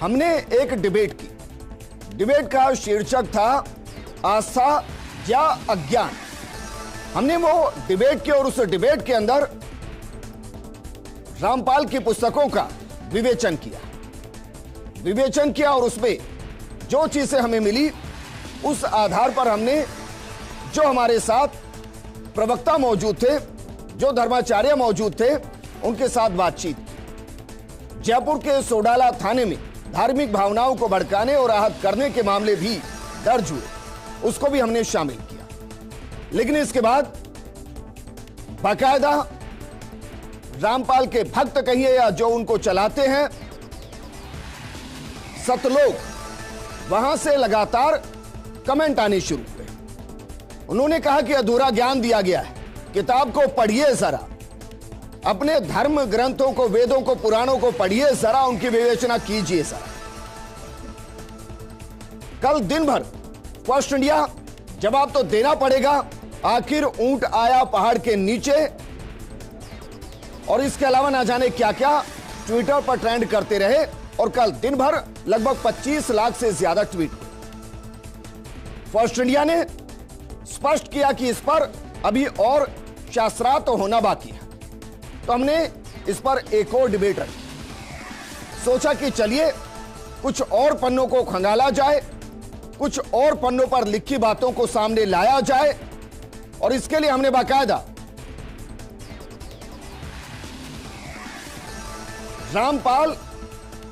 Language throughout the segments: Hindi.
हमने एक डिबेट की। डिबेट का शीर्षक था आस्था या अज्ञान। हमने वो डिबेट की और उस डिबेट के अंदर रामपाल की पुस्तकों का विवेचन किया और उसमें जो चीजें हमें मिली उस आधार पर हमने जो हमारे साथ प्रवक्ता मौजूद थे, जो धर्माचार्य मौजूद थे, उनके साथ बातचीत। जयपुर के सोडाला थाने में धार्मिक भावनाओं को भड़काने और आहत करने के मामले भी दर्ज हुए, उसको भी हमने शामिल किया। लेकिन इसके बाद बाकायदा रामपाल के भक्त कहिए या जो उनको चलाते हैं, सतलोक, वहां से लगातार कमेंट आने शुरू हुए। उन्होंने कहा कि अधूरा ज्ञान दिया गया है, किताब को पढ़िए जरा, अपने धर्म ग्रंथों को, वेदों को, पुराणों को पढ़िए जरा, उनकी विवेचना कीजिए जरा। कल दिन भर फर्स्ट इंडिया, जवाब तो देना पड़ेगा, आखिर ऊंट आया पहाड़ के नीचे, और इसके अलावा ना जाने क्या क्या ट्विटर पर ट्रेंड करते रहे। और कल दिन भर लगभग 25 लाख से ज्यादा ट्वीट हुए। फर्स्ट इंडिया ने स्पष्ट किया कि इस पर अभी और शास्त्रार्थ होना बाकी है। तो हमने इस पर एक और डिबेट रखी। सोचा कि चलिए कुछ और पन्नों को खंगाला जाए, कुछ और पन्नों पर लिखी बातों को सामने लाया जाए, और इसके लिए हमने बाकायदा रामपाल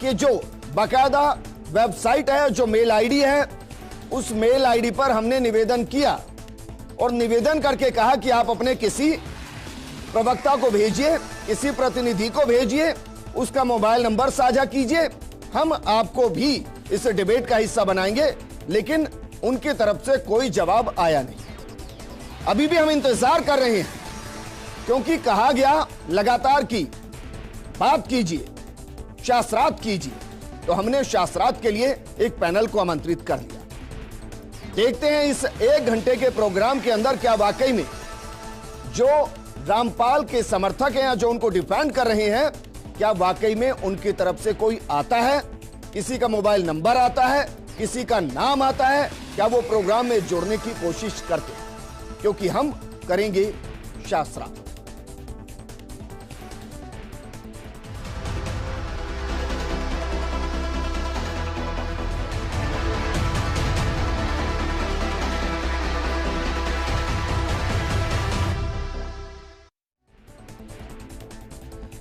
के जो बाकायदा वेबसाइट है, जो मेल आईडी है, उस मेल आईडी पर हमने निवेदन किया और निवेदन करके कहा कि आप अपने किसी प्रवक्ता को भेजिए, किसी प्रतिनिधि को भेजिए, उसका मोबाइल नंबर साझा कीजिए, हम आपको भी इस डिबेट का हिस्सा बनाएंगे। लेकिन उनकी तरफ से कोई जवाब आया नहीं। अभी भी हम इंतजार कर रहे हैं, क्योंकि कहा गया लगातार की बात कीजिए, शास्त्रार्थ कीजिए। तो हमने शास्त्रार्थ के लिए एक पैनल को आमंत्रित कर लिया। देखते हैं इस 1 घंटे के प्रोग्राम के अंदर क्या वाकई में जो रामपाल के समर्थक हैं या जो उनको डिफेंड कर रहे हैं, क्या वाकई में उनकी तरफ से कोई आता है, किसी का मोबाइल नंबर आता है, किसी का नाम आता है, क्या वो प्रोग्राम में जोड़ने की कोशिश करते हैं, क्योंकि हम करेंगे शास्त्रार्थ।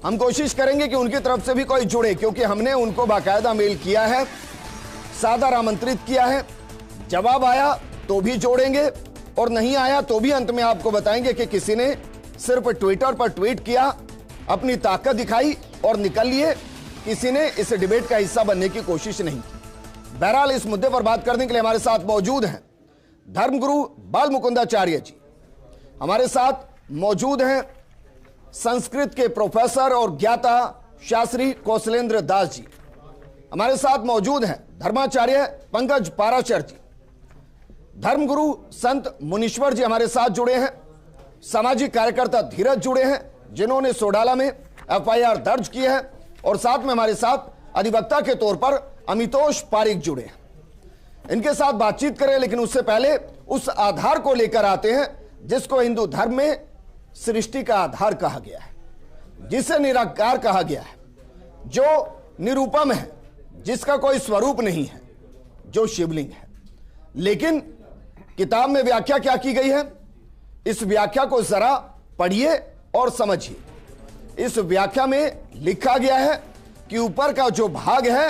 हम कोशिश करेंगे कि उनकी तरफ से भी कोई जुड़े, क्योंकि हमने उनको बाकायदा मेल किया है, सादर आमंत्रित किया है। जवाब आया तो भी जोड़ेंगे, और नहीं आया तो भी अंत में आपको बताएंगे कि किसी ने सिर्फ ट्विटर पर ट्वीट किया, अपनी ताकत दिखाई और निकल लिए, किसी ने इस डिबेट का हिस्सा बनने की कोशिश नहीं की। बहरहाल इस मुद्दे पर बात करने के लिए हमारे साथ मौजूद हैं धर्मगुरु बाल मुकुंदाचार्य जी, हमारे साथ मौजूद हैं संस्कृत के प्रोफेसर और ज्ञाता शास्त्री कौशलेंद्र दास जी, हमारे साथ मौजूद हैं धर्माचार्य पंकज पाराशर जी, धर्मगुरु संत मुनीश्वर जी हमारे साथ जुड़े हैं, सामाजिक कार्यकर्ता धीरज जुड़े हैं जिन्होंने सोडाला में FIR दर्ज की है, और साथ में हमारे साथ अधिवक्ता के तौर पर अमितोष पारिक जुड़े हैं। इनके साथ बातचीत करें, लेकिन उससे पहले उस आधार को लेकर आते हैं जिसको हिंदू धर्म में सृष्टि का आधार कहा गया है, जिसे निराकार कहा गया है, जो निरूपम है, जिसका कोई स्वरूप नहीं है, जो शिवलिंग है। लेकिन किताब में व्याख्या क्या की गई है, इस व्याख्या को जरा पढ़िए और समझिए। इस व्याख्या में लिखा गया है कि ऊपर का जो भाग है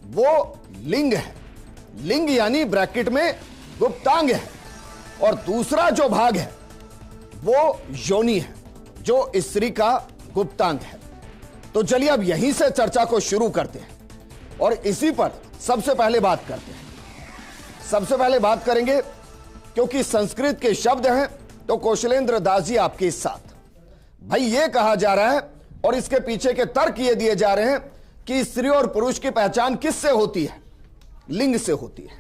वो लिंग है, लिंग यानी ब्रैकेट में गुप्तांग है, और दूसरा जो भाग है वो योनि है, जो स्त्री का गुप्तांग है। तो चलिए अब यहीं से चर्चा को शुरू करते हैं और इसी पर सबसे पहले बात करते हैं। सबसे पहले बात करेंगे, क्योंकि संस्कृत के शब्द हैं, तो कौशलेंद्र दास जी आपके साथ। भाई ये कहा जा रहा है और इसके पीछे के तर्क ये दिए जा रहे हैं कि स्त्री और पुरुष की पहचान किससे होती है, लिंग से होती है।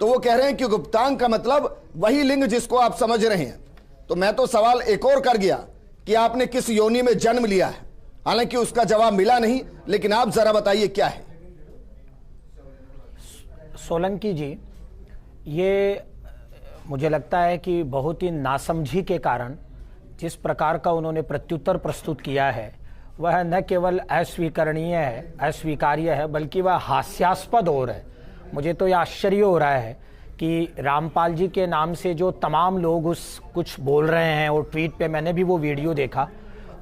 तो वो कह रहे हैं कि गुप्तांग का मतलब वही लिंग जिसको आप समझ रहे हैं। तो मैं तो सवाल एक और कर गया कि आपने किस योनि में जन्म लिया है, हालांकि उसका जवाब मिला नहीं, लेकिन आप जरा बताइए क्या है। सोलंकी जी, ये मुझे लगता है कि बहुत ही नासमझी के कारण जिस प्रकार का उन्होंने प्रत्युत्तर प्रस्तुत किया है वह न केवल अस्वीकरणीय है, अस्वीकार्य है, बल्कि वह हास्यास्पद और है। मुझे तो यह आश्चर्य हो रहा है कि रामपाल जी के नाम से जो तमाम लोग उस कुछ बोल रहे हैं, और ट्वीट पे मैंने भी वो वीडियो देखा,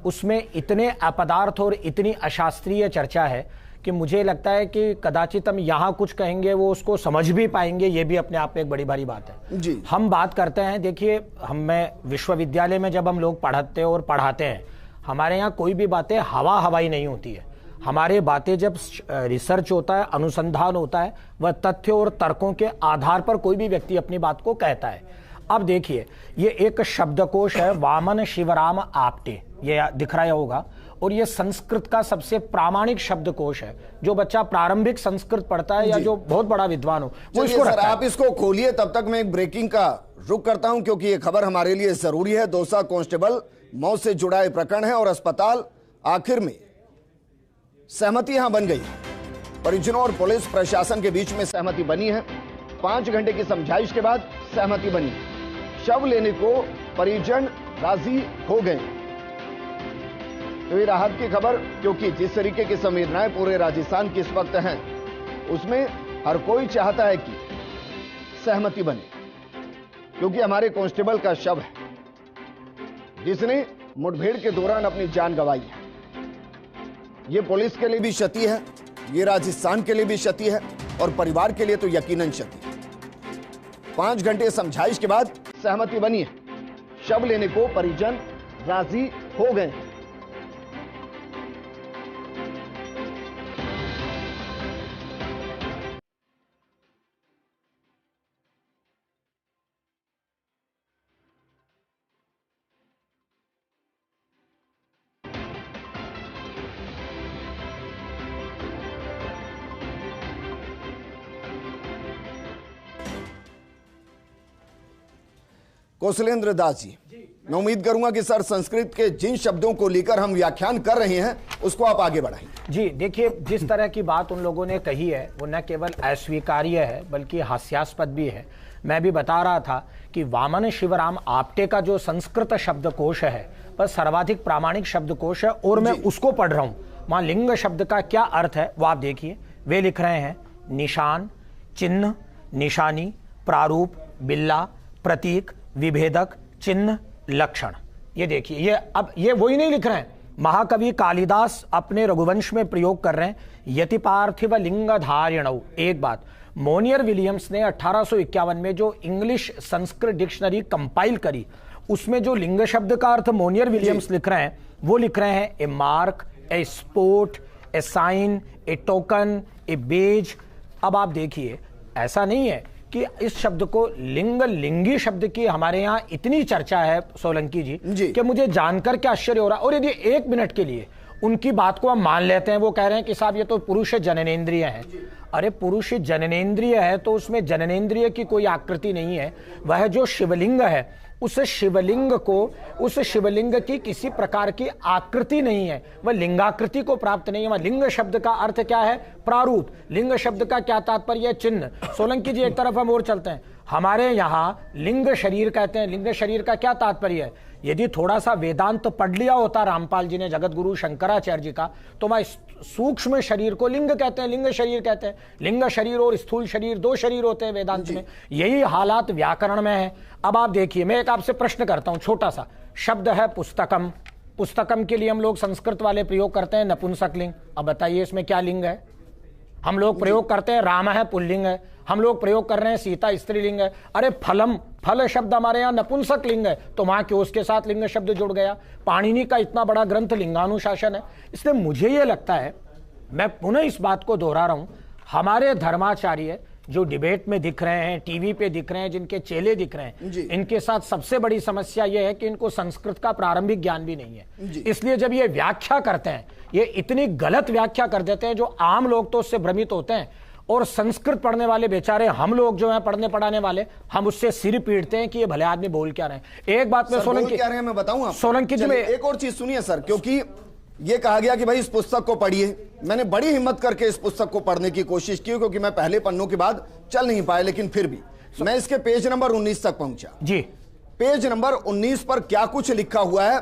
उसमें इतने अपदार्थ और इतनी अशास्त्रीय चर्चा है कि मुझे लगता है कि कदाचित हम यहाँ कुछ कहेंगे वो उसको समझ भी पाएंगे, ये भी अपने आप में एक बड़ी भारी बात है जी। हम बात करते हैं, देखिए मैं विश्वविद्यालय में जब हम लोग पढ़ाते हैं और पढ़ाते हैं, हमारे यहाँ कोई भी बातें हवाई नहीं होती है। हमारे बातें जब रिसर्च होता है, अनुसंधान होता है, वह तथ्य और तर्कों के आधार पर कोई भी व्यक्ति अपनी बात को कहता है। अब देखिए, ये एक शब्दकोश है, वामन शिवराम आपटे, ये दिख रहा होगा, और ये संस्कृत का सबसे प्रामाणिक शब्दकोश है। जो बच्चा प्रारंभिक संस्कृत पढ़ता है या जो बहुत बड़ा विद्वान हो वो इसको सर, आप इसको खोलिए, तब तक मैं एक ब्रेकिंग का रुख करता हूं, क्योंकि ये खबर हमारे लिए जरूरी है। दौसा कांस्टेबल मौत से जुड़ा ये प्रकरण है और अस्पताल आखिर में सहमति यहां बन गई। परिजनों और पुलिस प्रशासन के बीच में सहमति बनी है। 5 घंटे की समझाइश के बाद सहमति बनी। शव लेने को परिजन राजी हो गए। तो ये राहत की खबर, क्योंकि जिस तरीके की संवेदनाएं पूरे राजस्थान की इस वक्त हैं, उसमें हर कोई चाहता है कि सहमति बने, क्योंकि हमारे कांस्टेबल का शव है जिसने मुठभेड़ के दौरान अपनी जान गंवाई है। ये पुलिस के लिए भी क्षति है, ये राजस्थान के लिए भी क्षति है, और परिवार के लिए तो यकीनन क्षति है। 5 घंटे समझाइश के बाद सहमति बनी है। शव लेने को परिजन राजी हो गए। कौशलेंद्र दास जी, मैं उम्मीद करूंगा कि सर संस्कृत के जिन शब्दों को लेकर हम व्याख्यान कर रहे हैं उसको आप आगे बढ़ाएंगे। जी देखिए, जिस तरह की बात उन लोगों ने कही है वो न केवल अस्वीकार्य है बल्कि हास्यास्पद भी है। मैं भी बता रहा था कि वामन शिवराम आपटे का जो संस्कृत शब्दकोश है वह सर्वाधिक प्रामाणिक शब्दकोश है, और मैं उसको पढ़ रहा हूं। वहां लिंग शब्द का क्या अर्थ है वो आप देखिए। वे लिख रहे हैं निशान, चिन्ह, निशानी, प्रारूप, बिल्ला, प्रतीक, विभेदक, चिन्ह, लक्षण। ये देखिए, ये अब ये वही नहीं लिख रहे हैं, महाकवि कालिदास अपने रघुवंश में प्रयोग कर रहे हैं, यति पार्थिव लिंग धारिणौ। एक बात, मोनियर विलियम्स ने 1851 में जो इंग्लिश संस्कृत डिक्शनरी कंपाइल करी, उसमें जो लिंग शब्द का अर्थ मोनियर विलियम्स लिख रहे हैं, वो लिख रहे हैं ए mark, a sport, A sign, A token, A beige. अब आप देखिए, ऐसा नहीं है कि इस शब्द को लिंगी शब्द की हमारे यहाँ इतनी चर्चा है सोलंकी जी कि मुझे जानकर के आश्चर्य हो रहा है। और यदि 1 मिनट के लिए उनकी बात को हम मान लेते हैं, वो कह रहे हैं कि साहब ये तो पुरुष जननेंद्रिय है। अरे पुरुष जननेंद्रिय है तो उसमें जननेंद्रिय की कोई आकृति नहीं है। वह जो शिवलिंग है उस शिवलिंग की किसी प्रकार की आकृति नहीं है, वह लिंगाकृति को प्राप्त नहीं है। वह लिंग शब्द का अर्थ क्या है? प्रारूप। लिंग शब्द का क्या तात्पर्य है? चिन्ह। सोलंकी जी एक तरफ हम और चलते हैं, हमारे यहाँ लिंग शरीर कहते हैं। लिंग शरीर का क्या तात्पर्य है? यदि थोड़ा सा वेदांत पढ़ लिया होता रामपाल जी ने, जगत गुरु शंकराचार्य जी का, तो वह सूक्ष्म शरीर को लिंग कहते हैं, लिंग शरीर कहते हैं। लिंग शरीर और स्थूल शरीर 2 शरीर होते हैं वेदांत में। यही हालात व्याकरण में है। अब आप देखिए, मैं एक आपसे प्रश्न करता हूं, छोटा सा शब्द है पुस्तकम। पुस्तकम के लिए हम लोग संस्कृत वाले प्रयोग करते हैं नपुंसक लिंग। अब बताइए इसमें क्या लिंग है? हम लोग प्रयोग करते हैं राम है पुल्लिंग है, हम लोग प्रयोग कर रहे हैं सीता स्त्रीलिंग है। अरे फलम, फल शब्द हमारे यहाँ नपुंसक लिंग है, तो वहां क्यों उसके साथ लिंग शब्द जुड़ गया? पाणिनि का इतना बड़ा ग्रंथ लिंगानुशासन है। इसलिए मुझे ये लगता है, मैं पुनः इस बात को दोहरा रहा हूं, हमारे धर्माचार्य जो डिबेट में दिख रहे हैं, टीवी पे दिख रहे हैं, जिनके चेले दिख रहे हैं, इनके साथ सबसे बड़ी समस्या यह है कि इनको संस्कृत का प्रारंभिक ज्ञान भी नहीं है। इसलिए जब ये व्याख्या करते हैं, ये इतनी गलत व्याख्या कर देते हैं, जो आम लोग तो उससे भ्रमित होते हैं, और संस्कृत पढ़ने वाले बेचारे हम लोग जो हैं पढ़ने पढ़ाने वाले, हम उससे सिर पीटते हैं कि ये भले आदमी बोल क्या रहे हैं। एक बात में सोलंकी क्या रहे हैं मैं बताऊं, सोलंकी जी में एक और चीज सुनिए सर, क्योंकि ये कहा गया कि भाई इस पुस्तक को पढ़िए। मैंने बड़ी हिम्मत करके इस पुस्तक को पढ़ने की कोशिश की, क्योंकि मैं पहले पन्नों के बाद चल नहीं पाया, लेकिन फिर भी मैं इसके पेज नंबर 19 तक पहुंचा जी। पेज नंबर 19 पर क्या कुछ लिखा हुआ है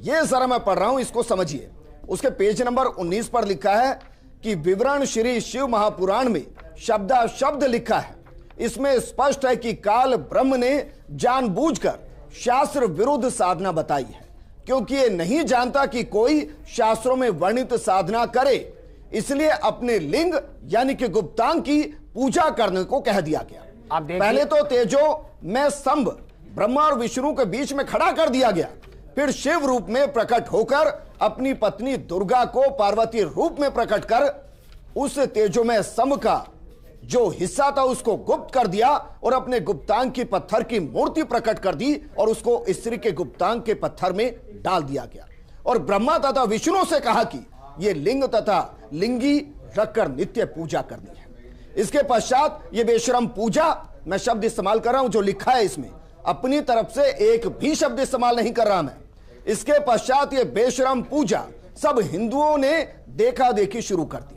ये जरा मैं पढ़ रहा हूं, इसको समझिए। उसके पेज नंबर 19 पर लिखा है कि विवरण श्री शिव महापुराण में शब्दाशब्द लिखा है। इसमें स्पष्ट है कि काल ब्रह्म ने जानबूझकर शास्त्र विरुद्ध साधना बताई है, क्योंकि ये नहीं जानता कि कोई शास्त्रों में वर्णित साधना करे, इसलिए अपने लिंग यानी कि गुप्तांग की पूजा करने को कह दिया गया। आप देखिए, पहले तो तेजो में स्तंभ ब्रह्मा और विष्णु के बीच में खड़ा कर दिया गया, फिर शिव रूप में प्रकट होकर अपनी पत्नी दुर्गा को पार्वती रूप में प्रकट कर उस तेजोमय स्तंभ का जो हिस्सा था उसको गुप्त कर दिया और अपने गुप्तांग की पत्थर की मूर्ति प्रकट कर दी और उसको स्त्री के गुप्तांग के पत्थर में डाल दिया गया। और ब्रह्मा तथा विष्णु से कहा कि यह लिंग तथा लिंगी रखकर नित्य पूजा करनी है। इसके पश्चात ये बेशरम पूजा, मैं शब्द इस्तेमाल कर रहा हूं जो लिखा है इसमें, अपनी तरफ से एक भी शब्द इस्तेमाल नहीं कर रहा मैं। इसके पश्चात ये बेशरम पूजा सब हिंदुओं ने देखा देखी शुरू कर दी।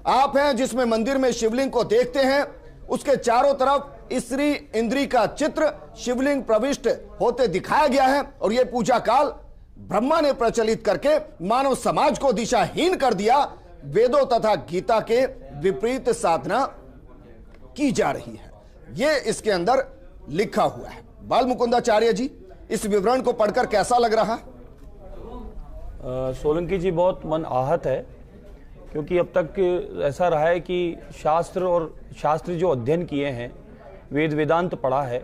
आप हैं जिसमें मंदिर में शिवलिंग को देखते हैं, उसके चारों तरफ स्त्री इंद्री का चित्र शिवलिंग प्रविष्ट होते दिखाया गया है, और यह पूजा काल ब्रह्मा ने प्रचलित करके मानव समाज को दिशाहीन कर दिया। वेदों तथा गीता के विपरीत साधना की जा रही है, यह इसके अंदर लिखा हुआ है। बाल मुकुंदाचार्य जी, इस विवरण को पढ़कर कैसा लग रहा? सोलंकी जी, बहुत मन आहत है, क्योंकि अब तक ऐसा रहा है कि शास्त्र जो अध्ययन किए हैं, वेदांत पढ़ा है,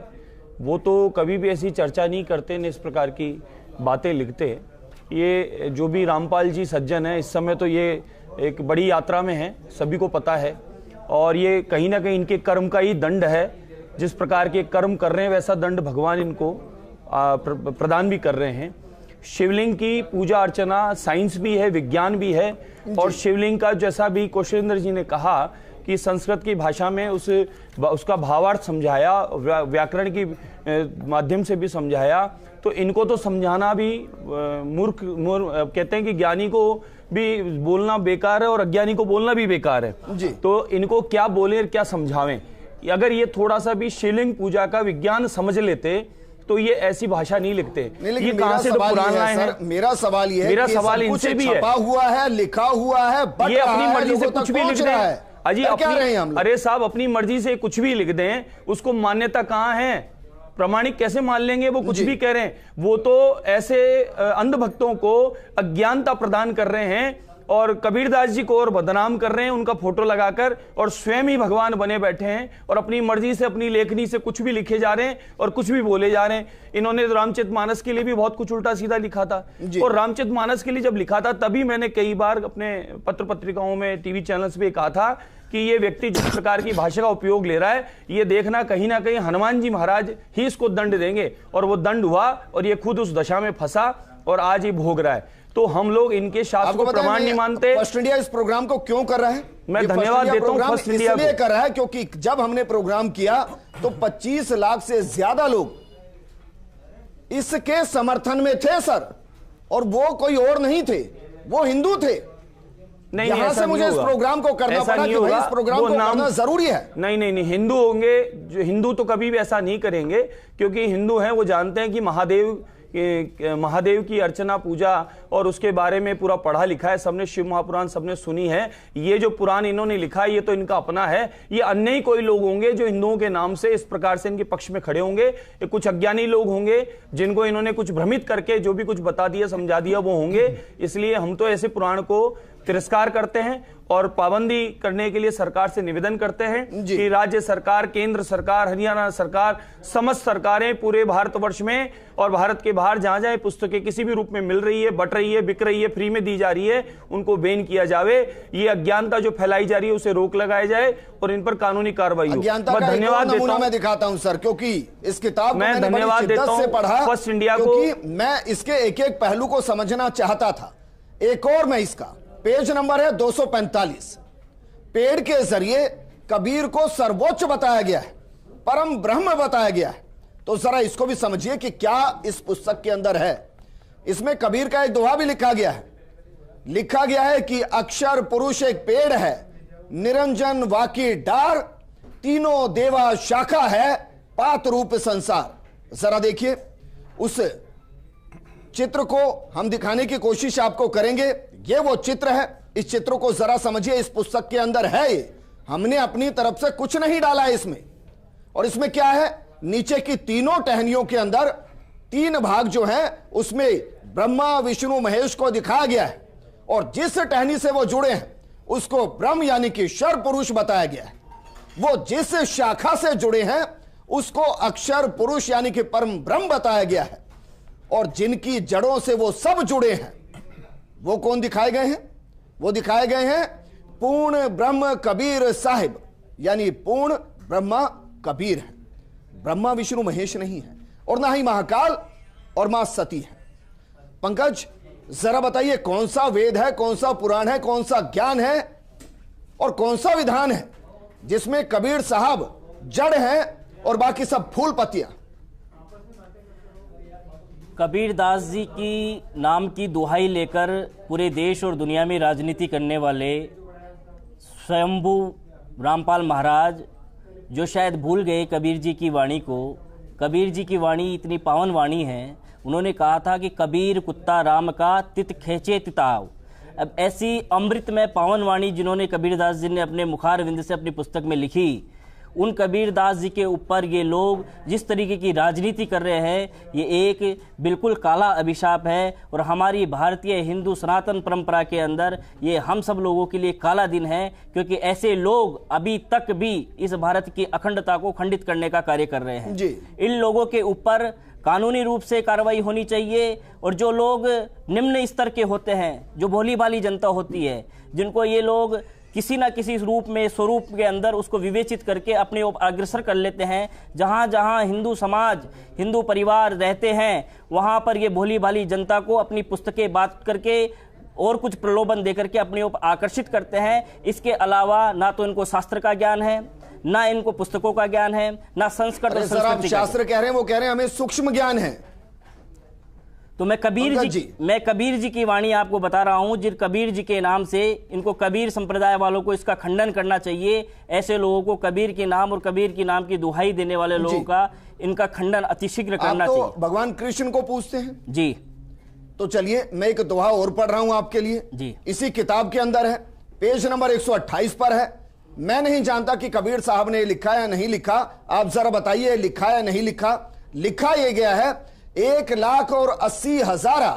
वो तो कभी भी ऐसी चर्चा नहीं करते, न इस प्रकार की बातें लिखते। ये जो भी रामपाल जी सज्जन है, इस समय तो ये एक बड़ी यात्रा में है, सभी को पता है, और ये कहीं ना कहीं इनके कर्म का ही दंड है। जिस प्रकार के कर्म कर रहे हैं वैसा दंड भगवान इनको प्रदान भी कर रहे हैं। शिवलिंग की पूजा अर्चना साइंस भी है, विज्ञान भी है, और शिवलिंग का जैसा भी कौशलेंद्र जी ने कहा कि संस्कृत की भाषा में उसका भावार्थ समझाया, व्याकरण की माध्यम से भी समझाया, तो इनको तो समझाना भी मूर्ख कहते हैं कि ज्ञानी को भी बोलना बेकार है और अज्ञानी को बोलना भी बेकार है जी। तो इनको क्या बोले और क्या समझावें। अगर ये थोड़ा सा भी शिवलिंग पूजा का विज्ञान समझ लेते तो ये ऐसी भाषा नहीं लिखते। ये कहां से तो पुराण लाए हैं? मेरा सवाल ये है, मेरा सवाल इनसे भी है, छपा हुआ है, लिखा हुआ है, ये अपनी मर्जी से कुछ भी लिख दें। अजी अरे साहब, अपनी मर्जी से कुछ भी लिख दें, उसको मान्यता कहां है? प्रमाणिक कैसे मान लेंगे? वो कुछ भी कह रहे हैं, वो तो ऐसे अंधभक्तों को अज्ञानता प्रदान कर रहे हैं और कबीरदास जी को और बदनाम कर रहे हैं उनका फोटो लगाकर, और स्वयं ही भगवान बने बैठे हैं और अपनी मर्जी से अपनी लेखनी से कुछ भी लिखे जा रहे हैं और कुछ भी बोले जा रहे हैं। इन्होंने रामचरितमानस के लिए भी बहुत कुछ उल्टा सीधा लिखा था, और रामचरितमानस के लिए जब लिखा था तभी मैंने कई बार अपने पत्र पत्रिकाओं में, टीवी चैनल्स पे कहा था कि ये व्यक्ति जिस प्रकार की भाषा का उपयोग ले रहा है, ये देखना कहीं ना कहीं हनुमान जी महाराज ही इसको दंड देंगे, और वो दंड हुआ और ये खुद उस दशा में फंसा और आज ये भोग रहा है। तो हम लोग इनके शास्त्र को प्रमाण नहीं मानते। फर्स्ट इंडिया इस प्रोग्राम को क्यों कर रहा है? मैं धन्यवाद देता हूं फर्स्ट इंडिया को। इसलिए कर रहा है क्योंकि जब हमने प्रोग्राम किया तो 25 लाख से ज्यादा लोग इसके समर्थन में थे सर, और वो कोई और नहीं थे, वो हिंदू थे। नहीं, यहां से मुझे इस प्रोग्राम को करना पड़ा कि भाई इस प्रोग्राम को करना जरूरी है। नहीं, हिंदू होंगे जो हिंदू तो कभी भी ऐसा नहीं करेंगे, क्योंकि हिंदू हैं, वो जानते हैं कि महादेव की अर्चना पूजा और उसके बारे में पूरा पढ़ा लिखा है, सबने शिव महापुराण सबने सुनी है। ये जो पुराण इन्होंने लिखा है ये तो इनका अपना है। ये अन्य ही कोई लोग होंगे जो हिंदुओं के नाम से इस प्रकार से इनके पक्ष में खड़े होंगे। ये कुछ अज्ञानी लोग होंगे जिनको इन्होंने कुछ भ्रमित करके जो भी कुछ बता दिया समझा दिया वो होंगे। इसलिए हम तो ऐसे पुराण को तिरस्कार करते हैं और पाबंदी करने के लिए सरकार से निवेदन करते हैं कि राज्य सरकार, केंद्र सरकार, हरियाणा सरकार, समस्त सरकारें पूरे भारतवर्ष में और भारत के बाहर जहां जहां पुस्तकें किसी भी रूप में मिल रही है, बट रही है, बिक रही है, फ्री में दी जा रही है, उनको बैन किया जावे। ये अज्ञानता जो फैलाई जा रही है उसे रोक लगाया जाए और इन पर कानूनी कार्रवाई हो। धन्यवाद देता हूं। मैं दिखाता हूं सर, क्योंकि इस किताब मैं धन्यवाद देता हूं पढ़ा फर्स्ट इंडिया को, मैं इसके एक एक पहलू को समझना चाहता था। एक और मैं इसका पेज नंबर है 245। पेड़ के जरिए कबीर को सर्वोच्च बताया गया है, परम ब्रह्म बताया गया है। तो जरा इसको भी समझिए कि क्या इस पुस्तक के अंदर है। इसमें कबीर का एक दोहा भी लिखा गया है। लिखा गया है कि अक्षर पुरुष एक पेड़ है, निरंजन वाकी डार, तीनों देवा शाखा है, पात रूप संसार। जरा देखिए, उस चित्र को हम दिखाने की कोशिश आपको करेंगे। ये वो चित्र है, इस चित्र को जरा समझिए। इस पुस्तक के अंदर है ये, हमने अपनी तरफ से कुछ नहीं डाला है इसमें। और इसमें क्या है, नीचे की तीनों टहनियों के अंदर 3 भाग जो हैं उसमें ब्रह्मा विष्णु महेश को दिखाया गया है, और जिस टहनी से वो जुड़े हैं उसको ब्रह्म यानी कि शर पुरुष बताया गया है। वो जिस शाखा से जुड़े हैं उसको अक्षर पुरुष यानी कि परम ब्रह्म बताया गया है, और जिनकी जड़ों से वो सब जुड़े हैं वो कौन दिखाए गए हैं? वो दिखाए गए हैं पूर्ण ब्रह्म कबीर साहिब, यानी पूर्ण ब्रह्मा कबीर है। ब्रह्मा विष्णु महेश नहीं है, और ना ही महाकाल और मां सती है। पंकज, जरा बताइए कौन सा वेद है, कौन सा पुराण है, कौन सा ज्ञान है और कौन सा विधान है जिसमें कबीर साहब जड़ हैं और बाकी सब फूल पत्तियां? कबीरदास जी की नाम की दुहाई लेकर पूरे देश और दुनिया में राजनीति करने वाले स्वयंभू रामपाल महाराज, जो शायद भूल गए कबीर जी की वाणी को। कबीर जी की वाणी इतनी पावन वाणी है, उन्होंने कहा था कि कबीर कुत्ता राम का तित खेचे तिताव। अब ऐसी अमृत में पावन वाणी जिन्होंने कबीरदास जी ने अपने मुखारविंद से अपनी पुस्तक में लिखी, उन कबीरदास जी के ऊपर ये लोग जिस तरीके की राजनीति कर रहे हैं, ये एक बिल्कुल काला अभिशाप है। और हमारी भारतीय हिंदू सनातन परंपरा के अंदर ये हम सब लोगों के लिए काला दिन है, क्योंकि ऐसे लोग अभी तक भी इस भारत की अखंडता को खंडित करने का कार्य कर रहे हैं जी। इन लोगों के ऊपर कानूनी रूप से कार्रवाई होनी चाहिए। और जो लोग निम्न स्तर के होते हैं, जो भोली भाली जनता होती है, जिनको ये लोग किसी ना किसी रूप में स्वरूप के अंदर उसको विवेचित करके अपने ओर अग्रसर कर लेते हैं, जहाँ जहाँ हिंदू समाज हिंदू परिवार रहते हैं वहाँ पर ये भोली भाली जनता को अपनी पुस्तकें बात करके और कुछ प्रलोभन देकर के अपने ओर आकर्षित करते हैं। इसके अलावा ना तो इनको शास्त्र का ज्ञान है, ना इनको पुस्तकों का ज्ञान है, ना संस्कृत और संस्कृति का। शास्त्र कह रहे हैं, वो कह रहे हैं हमें सूक्ष्म ज्ञान है। तो मैं कबीर जी की वाणी आपको बता रहा हूं, जिन कबीर जी के नाम से इनको कबीर संप्रदाय वालों को इसका खंडन करना चाहिए। ऐसे लोगों को कबीर के नाम और कबीर के नाम की दुहाई देने वाले लोगों का इनका खंडन अतिशीघ्र करना चाहिए। भगवान कृष्ण को पूछते हैं जी, तो चलिए मैं एक दोहा और पढ़ रहा हूं आपके लिए जी। इसी किताब के अंदर है, पेज नंबर 128 पर है। मैं नहीं जानता कि कबीर साहब ने लिखा या नहीं लिखा, आप जरा बताइए लिखा या नहीं लिखा। लिखा यह गया है, 1,80,000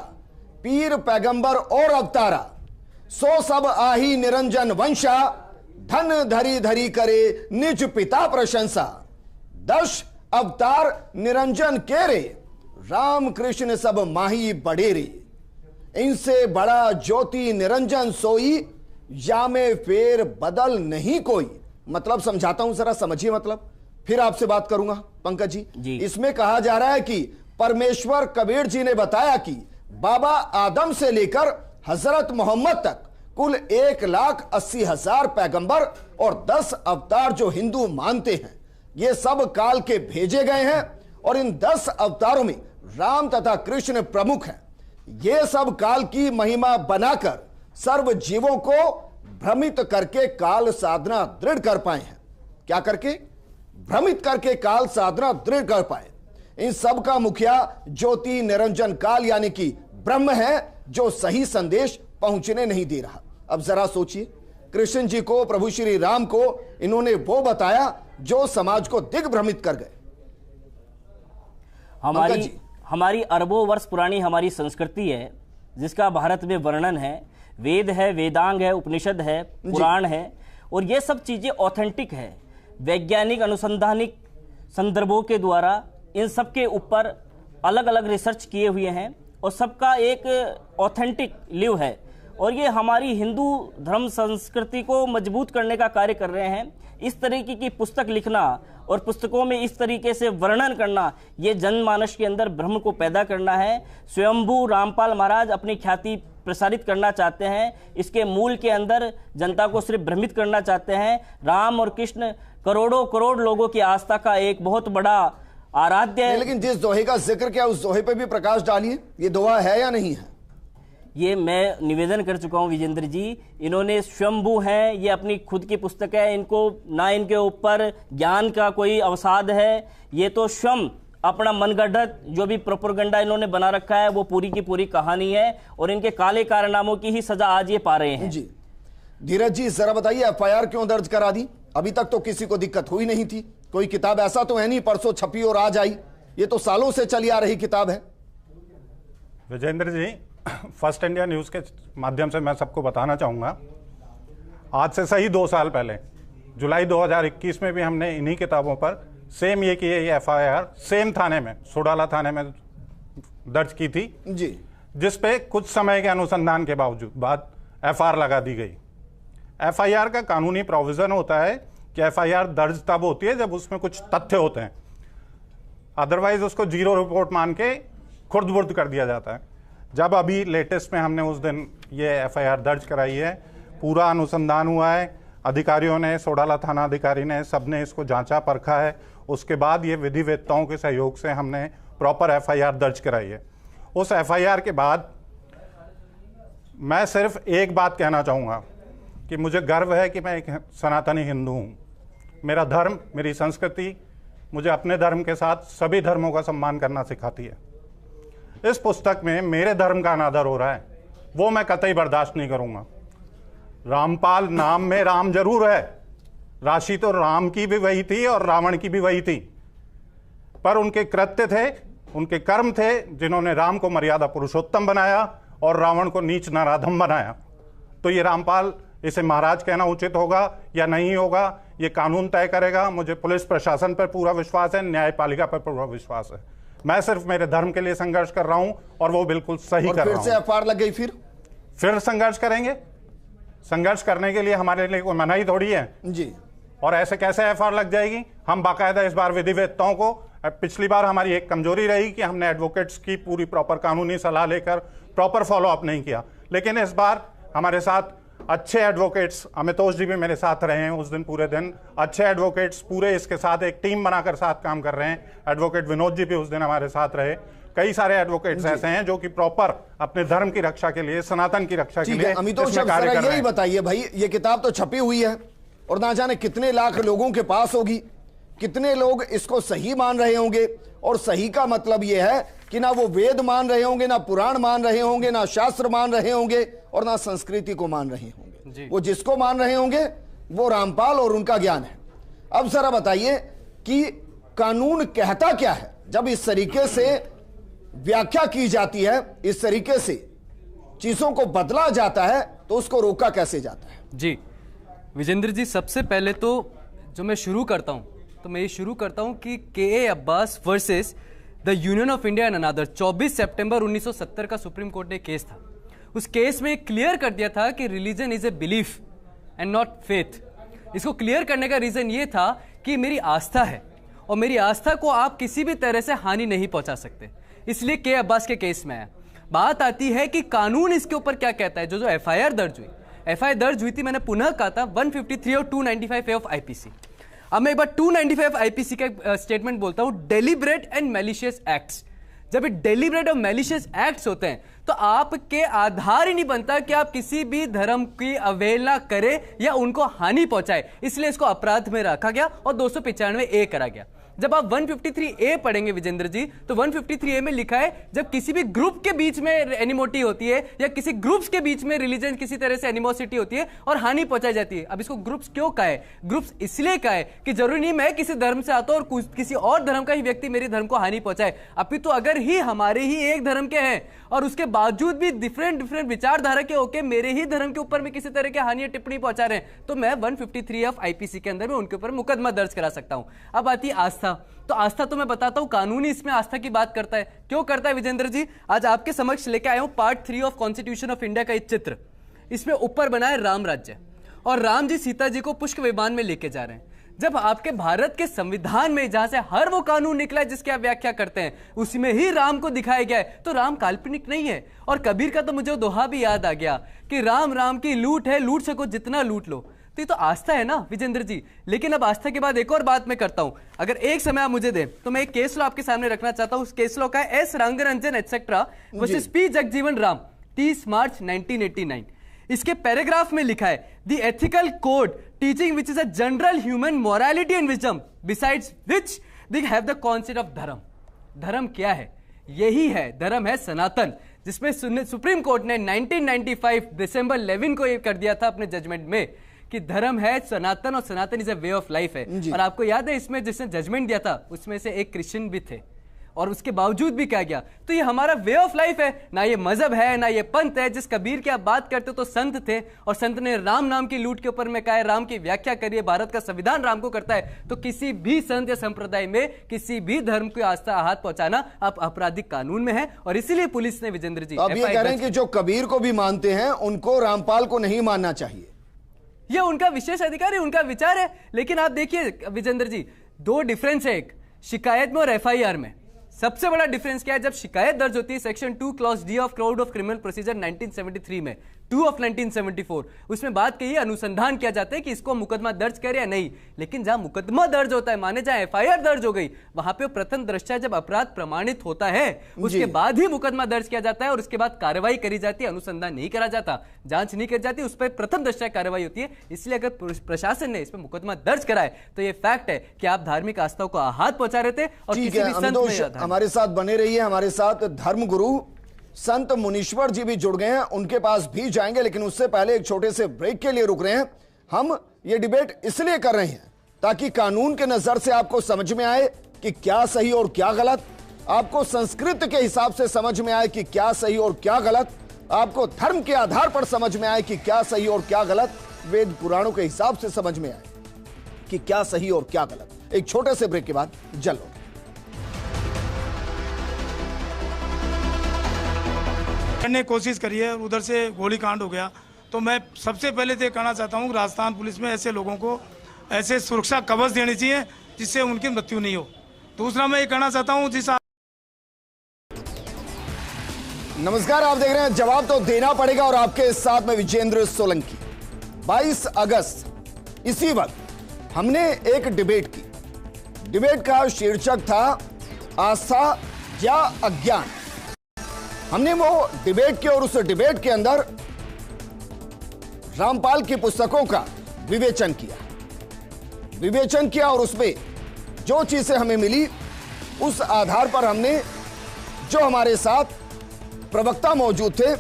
पीर पैगंबर और अवतारा, सो सब आही निरंजन वंशा, धन धरी धरी करे निज पिता प्रशंसा। 10 अवतार निरंजन के रे, राम कृष्ण सब माही बड़ेरे। इनसे बड़ा ज्योति निरंजन सोई, या में फेर बदल नहीं कोई। मतलब समझाता हूं, जरा समझिए मतलब, फिर आपसे बात करूंगा पंकज जी। इसमें कहा जा रहा है कि परमेश्वर कबीर जी ने बताया कि बाबा आदम से लेकर हजरत मोहम्मद तक कुल 1,80,000 पैगंबर और 10 अवतार जो हिंदू मानते हैं, ये सब काल के भेजे गए हैं। और इन 10 अवतारों में राम तथा कृष्ण प्रमुख हैं। ये सब काल की महिमा बनाकर सर्व जीवों को भ्रमित करके काल साधना दृढ़ कर पाए हैं। क्या करके? भ्रमित करके काल साधना दृढ़ कर पाए। इन सब का मुखिया ज्योति निरंजन काल यानी कि ब्रह्म है, जो सही संदेश पहुंचने नहीं दे रहा। अब जरा सोचिए, कृष्ण जी को, प्रभु श्री राम को इन्होंने वो बताया जो समाज को दिग्भ्रमित कर गए। हमारी अरबों वर्ष पुरानी हमारी संस्कृति है, जिसका भारत में वर्णन है। वेद है, वेदांग है, उपनिषद है, पुराण है, और ये सब चीजें ऑथेंटिक है। वैज्ञानिक अनुसंधानिक संदर्भों के द्वारा इन सब के ऊपर अलग अलग रिसर्च किए हुए हैं, और सबका एक ऑथेंटिक लिव है। और ये हमारी हिंदू धर्म संस्कृति को मजबूत करने का कार्य कर रहे हैं। इस तरीके की पुस्तक लिखना और पुस्तकों में इस तरीके से वर्णन करना, ये जनमानस के अंदर भ्रम को पैदा करना है। स्वयंभू रामपाल महाराज अपनी ख्याति प्रसारित करना चाहते हैं, इसके मूल के अंदर जनता को सिर्फ भ्रमित करना चाहते हैं। राम और कृष्ण करोड़ों करोड़ लोगों की आस्था का एक बहुत बड़ा आराध्य है। लेकिन जिस दोहे का जिक्र किया उस दोहे पे भी प्रकाश डालिए, ये दोहा है या नहीं है? ये मैं निवेदन कर चुका हूं विजेंद्र जी, इन्होंने स्वयंभू हैं, ये अपनी खुद की पुस्तक है, इनको ना इनके ऊपर ज्ञान का कोई अवसाद है, ये तो स्वयं अपना मनगढ़ंत जो भी प्रोपेगेंडा इन्होंने बना रखा है वो पूरी की पूरी कहानी है, और इनके काले कारनामों की ही सजा आज ये पा रहे हैं। जी धीरज जी जरा बताइए, एफआईआर क्यों दर्ज करा दी? अभी तक तो किसी को दिक्कत हुई नहीं थी, कोई किताब ऐसा तो है नहीं परसों छपी और आज आई, ये तो सालों से चली आ रही किताब है। विजेंद्र जी, फर्स्ट इंडिया न्यूज़ के माध्यम से मैं सबको बताना चाहूँगा, आज से सही 2 साल पहले जुलाई 2021 में भी हमने इन्हीं किताबों पर सेम ये एफआईआर सेम थाने में, सोडाला थाने में दर्ज की थी जी, जिस पे कुछ समय के अनुसंधान के बाद एफआईआर लगा दी गई। एफआईआर का कानूनी प्रोविजन होता है कि एफआईआर दर्ज तब होती है जब उसमें कुछ तथ्य होते हैं, अदरवाइज उसको जीरो रिपोर्ट मान के खुर्द-बुर्द कर दिया जाता है। जब अभी लेटेस्ट में हमने उस दिन ये एफआईआर दर्ज कराई है, पूरा अनुसंधान हुआ है, अधिकारियों ने, सोडाला थाना अधिकारी ने, सबने इसको जांचा परखा है, उसके बाद ये विधिवेत्ताओं के सहयोग से हमने प्रॉपर एफआईआर दर्ज कराई है। उस एफआईआर के बाद मैं सिर्फ एक बात कहना चाहूँगा कि मुझे गर्व है कि मैं एक सनातनी हिंदू हूँ। मेरा धर्म, मेरी संस्कृति मुझे अपने धर्म के साथ सभी धर्मों का सम्मान करना सिखाती है। इस पुस्तक में मेरे धर्म का अनादर हो रहा है, वो मैं कतई बर्दाश्त नहीं करूँगा। रामपाल नाम में राम जरूर है, राशि तो राम की भी वही थी और रावण की भी वही थी, पर उनके कृत्य थे, उनके कर्म थे जिन्होंने राम को मर्यादा पुरुषोत्तम बनाया और रावण को नीच नराधम बनाया। तो ये रामपाल, इसे महाराज कहना उचित होगा या नहीं होगा, ये कानून तय करेगा। मुझे पुलिस प्रशासन पर पूरा विश्वास है, न्यायपालिका पर पूरा विश्वास है। मैं सिर्फ मेरे धर्म के लिए संघर्ष कर रहा हूं और वो बिल्कुल सही कर रहा हूं। फिर से एफआईआर लग गई, फिर संघर्ष करेंगे। संघर्ष करने के लिए हमारे लिए कोई मनाही थोड़ी है जी। और ऐसे कैसे एफआईआर लग जाएगी? हम बाकायदा इस बार विधिवेत्ताओं को, पिछली बार हमारी एक कमजोरी रही कि हमने एडवोकेट्स की पूरी प्रॉपर कानूनी सलाह लेकर प्रॉपर फॉलोअप नहीं किया, लेकिन इस बार हमारे साथ अच्छे एडवोकेट्स, अमितोष जी भी मेरे साथ रहे हैं उस दिन पूरे दिन, अच्छे एडवोकेट्स पूरे इसके साथ एक टीम बनाकर साथ काम कर रहे हैं। एडवोकेट विनोद जी भी उस दिन हमारे साथ रहे। कई सारे एडवोकेट्स ऐसे हैं जो कि प्रॉपर अपने धर्म की रक्षा के लिए, सनातन की रक्षा के लिए अमितोष कार्य कर रहे हैं। यही बताइए भाई, ये किताब तो छपी हुई है और ना जाने कितने लाख लोगों के पास होगी, कितने लोग इसको सही मान रहे होंगे, और सही का मतलब यह है कि ना वो वेद मान रहे होंगे, ना पुराण मान रहे होंगे, ना शास्त्र मान रहे होंगे, और ना संस्कृति को मान रहे होंगे। वो जिसको मान रहे होंगे वो रामपाल और उनका ज्ञान है। अब जरा बताइए कि कानून कहता क्या है जब इस तरीके से व्याख्या की जाती है, इस तरीके से चीजों को बदला जाता है, तो उसको रोका कैसे जाता है? जी विजेंद्र जी, सबसे पहले तो जो मैं शुरू करता हूं, तो मैं ये शुरू करता हूं कि के Abbas versus the union of India and another 24 सितंबर 1970 का सुप्रीम कोर्ट ने केस था। उस केस में क्लियर कर दिया था कि religion is a belief and not faith. इसको क्लियर करने का रीजन ये था कि मेरी आस्था है और मेरी आस्था को आप किसी भी तरह से हानि नहीं पहुंचा सकते, इसलिए के अब्बास के केस में आया। बात आती है कि कानून इसके ऊपर क्या कहता है। जो एफआईआर दर्ज हुई, एफआईआर दर्ज हुई थी, मैंने पुनः कहा था 153 और 295 ऑफ आईपीसी। अब मैं एक बार 295 आईपीसी का स्टेटमेंट बोलता हूं, डेलिब्रेट एंड मैलिशियस एक्ट्स। जब ये डेलिब्रेट और मैलिशियस एक्ट्स होते हैं तो आपके आधार ही नहीं बनता कि आप किसी भी धर्म की अवहेलना करें या उनको हानि पहुंचाए, इसलिए इसको अपराध में रखा गया और 295A करा गया। जब आप 153A पढ़ेंगे विजेंद्र जी, तो 153A में लिखा है जब किसी भी ग्रुप के बीच में एनिमोटी होती है या किसी ग्रुप्स के बीच में रिलीजन किसी तरह से एनिमोसिटी होती है और हानि पहुंचाई जाती है। अब इसको ग्रुप्स क्यों कहा है? ग्रुप्स इसलिए कहा है कि जरूरी नहीं मैं किसी धर्म से आता हूं और किसी और धर्म का ही व्यक्ति मेरे धर्म को हानि पहुंचाए, अपितु अगर ही हमारे ही एक धर्म के हैं और उसके बावजूद भी डिफरेंट विचारधारा के होकर मेरे ही धर्म के ऊपर में किसी तरह की हानि टिप्पणी पहुंचा रहे हैं, तो मैं 153 ऑफ आईपीसी के अंदर में उनके ऊपर मुकदमा दर्ज करा सकता हूं। अब आती आस्था। तो आस्था तो मैं बताता हूं, कानूनी इसमें आस्था की बात करता है। क्यों करता है विजेंद्र जी? आज आपके समक्ष लेके आया हूं part 3 of constitution of India का एक चित्र। इसमें ऊपर बना है राम राज्य और राम जी सीता जी को पुष्प विमान में लेके जा रहे हैं। जब आपके भारत के संविधान में जहां से हर वो कानून निकला है जिसकी आप व्याख्या करते हैं, उसी में ही राम को दिखाया गया है, तो राम काल्पनिक नहीं है। और कबीर का तो मुझे दोहा भी याद आ गया कि राम राम की लूट है, लूट सको जितना लूट लो। तो ये तो आस्था है ना विजेंद्र जी। लेकिन अब आस्था के बाद एक और बात मैं करता हूं, अगर एक समय आप मुझे दें तो मैं एक केस लॉ आपके सामने रखना चाहता हूं। उस केस लॉ का है S Rangarajan etcetera versus P Jagjivan Ram, 30 मार्च 1989। इसके पैराग्राफ में लिखा है the ethical code teaching which is a general human morality and wisdom besides which they have the concept of धर्म। धर्म क्या है? यही है, धर्म है सनातन, जिसमें सुप्रीम कोर्ट ने 1995 दिसंबर 11 को ये कर दिया था अपने जजमेंट में कि धर्म है सनातन और Sanatan is a way of life है। और आपको याद है इसमें जिसने जजमेंट दिया था उसमें से एक क्रिश्चियन भी थे, और उसके बावजूद भी क्या गया, तो ये हमारा वे ऑफ लाइफ है, ना ये मजहब है ना ये पंथ है। जिस कबीर की आप बात करते हो तो संत थे, और संत ने राम नाम की लूट के ऊपर में कहा है, राम की व्याख्या करिए, भारत का संविधान राम को करता है। तो किसी भी संत या संप्रदाय में किसी भी धर्म को आस्था आहत पहुंचाना आप आपराधिक कानून में है, और इसीलिए पुलिस ने विजेंद्र जी अब ये कह रहे हैं कि जो कबीर को भी मानते हैं उनको रामपाल को नहीं मानना चाहिए। यह उनका विशेष अधिकार है, उनका विचार है। लेकिन आप देखिए विजेंद्र जी, दो डिफरेंस है, एक शिकायत में और एफआईआर में। सबसे बड़ा डिफरेंस क्या है? जब शिकायत दर्ज होती है section 2 clause D of code of criminal procedure 1973 में, 2 ऑफ 1974, उसमें बात कही है अनुसंधान किया जाता है कि इसको मुकदमा दर्ज करे या नहीं। लेकिन जहां मुकदमा दर्ज होता है, माने जहां एफआईआर दर्ज हो गई, वहां पे प्रथम दृष्टया जब अपराध प्रमाणित होता है उसके बाद ही मुकदमा दर्ज किया जाता है, और उसके बाद कार्रवाई करी जाती है, अनुसंधान नहीं करा जाता, जांच नहीं करी जाती, उस पर प्रथम दृष्टया कार्रवाई होती है। इसलिए अगर प्रशासन ने इस पर मुकदमा दर्ज करा है तो यह फैक्ट है कि आप धार्मिक आस्थाओं को आहत पहुंचा रहे थे, और किसी भी संत में हमारे साथ बने रहिए। हमारे साथ धर्मगुरु संत मुनीश्वर जी भी जुड़ गए हैं, उनके पास भी जाएंगे, लेकिन उससे पहले एक छोटे से ब्रेक के लिए रुक रहे हैं। हम ये डिबेट इसलिए कर रहे हैं ताकि कानून के नजर से आपको समझ में आए कि क्या सही और क्या गलत, आपको संस्कृत के हिसाब से समझ में आए कि क्या सही और क्या गलत, आपको धर्म के आधार पर समझ में आए कि क्या सही और क्या गलत, वेद पुराणों के हिसाब से समझ में आए कि क्या सही और क्या गलत। एक छोटे से ब्रेक के बाद जल्द करने की कोशिश करी है, उधर से गोली कांड हो गया। तो मैं सबसे पहले तो कहना चाहता हूँ राजस्थान पुलिस में ऐसे लोगों को ऐसे सुरक्षा कवच देनी चाहिए जिससे उनकी मृत्यु नहीं हो। दूसरा मैं ये कहना चाहता हूँ नमस्कार, आप देख रहे हैं जवाब तो देना पड़ेगा, और आपके साथ में विजेंद्र सोलंकी। 22 अगस्त इसी वक्त हमने एक डिबेट की। डिबेट का शीर्षक था आस्था या अज्ञान। हमने वो डिबेट की, और उस डिबेट के अंदर रामपाल की पुस्तकों का विवेचन किया, और उसमें जो चीजें हमें मिली उस आधार पर हमने जो हमारे साथ प्रवक्ता मौजूद थे,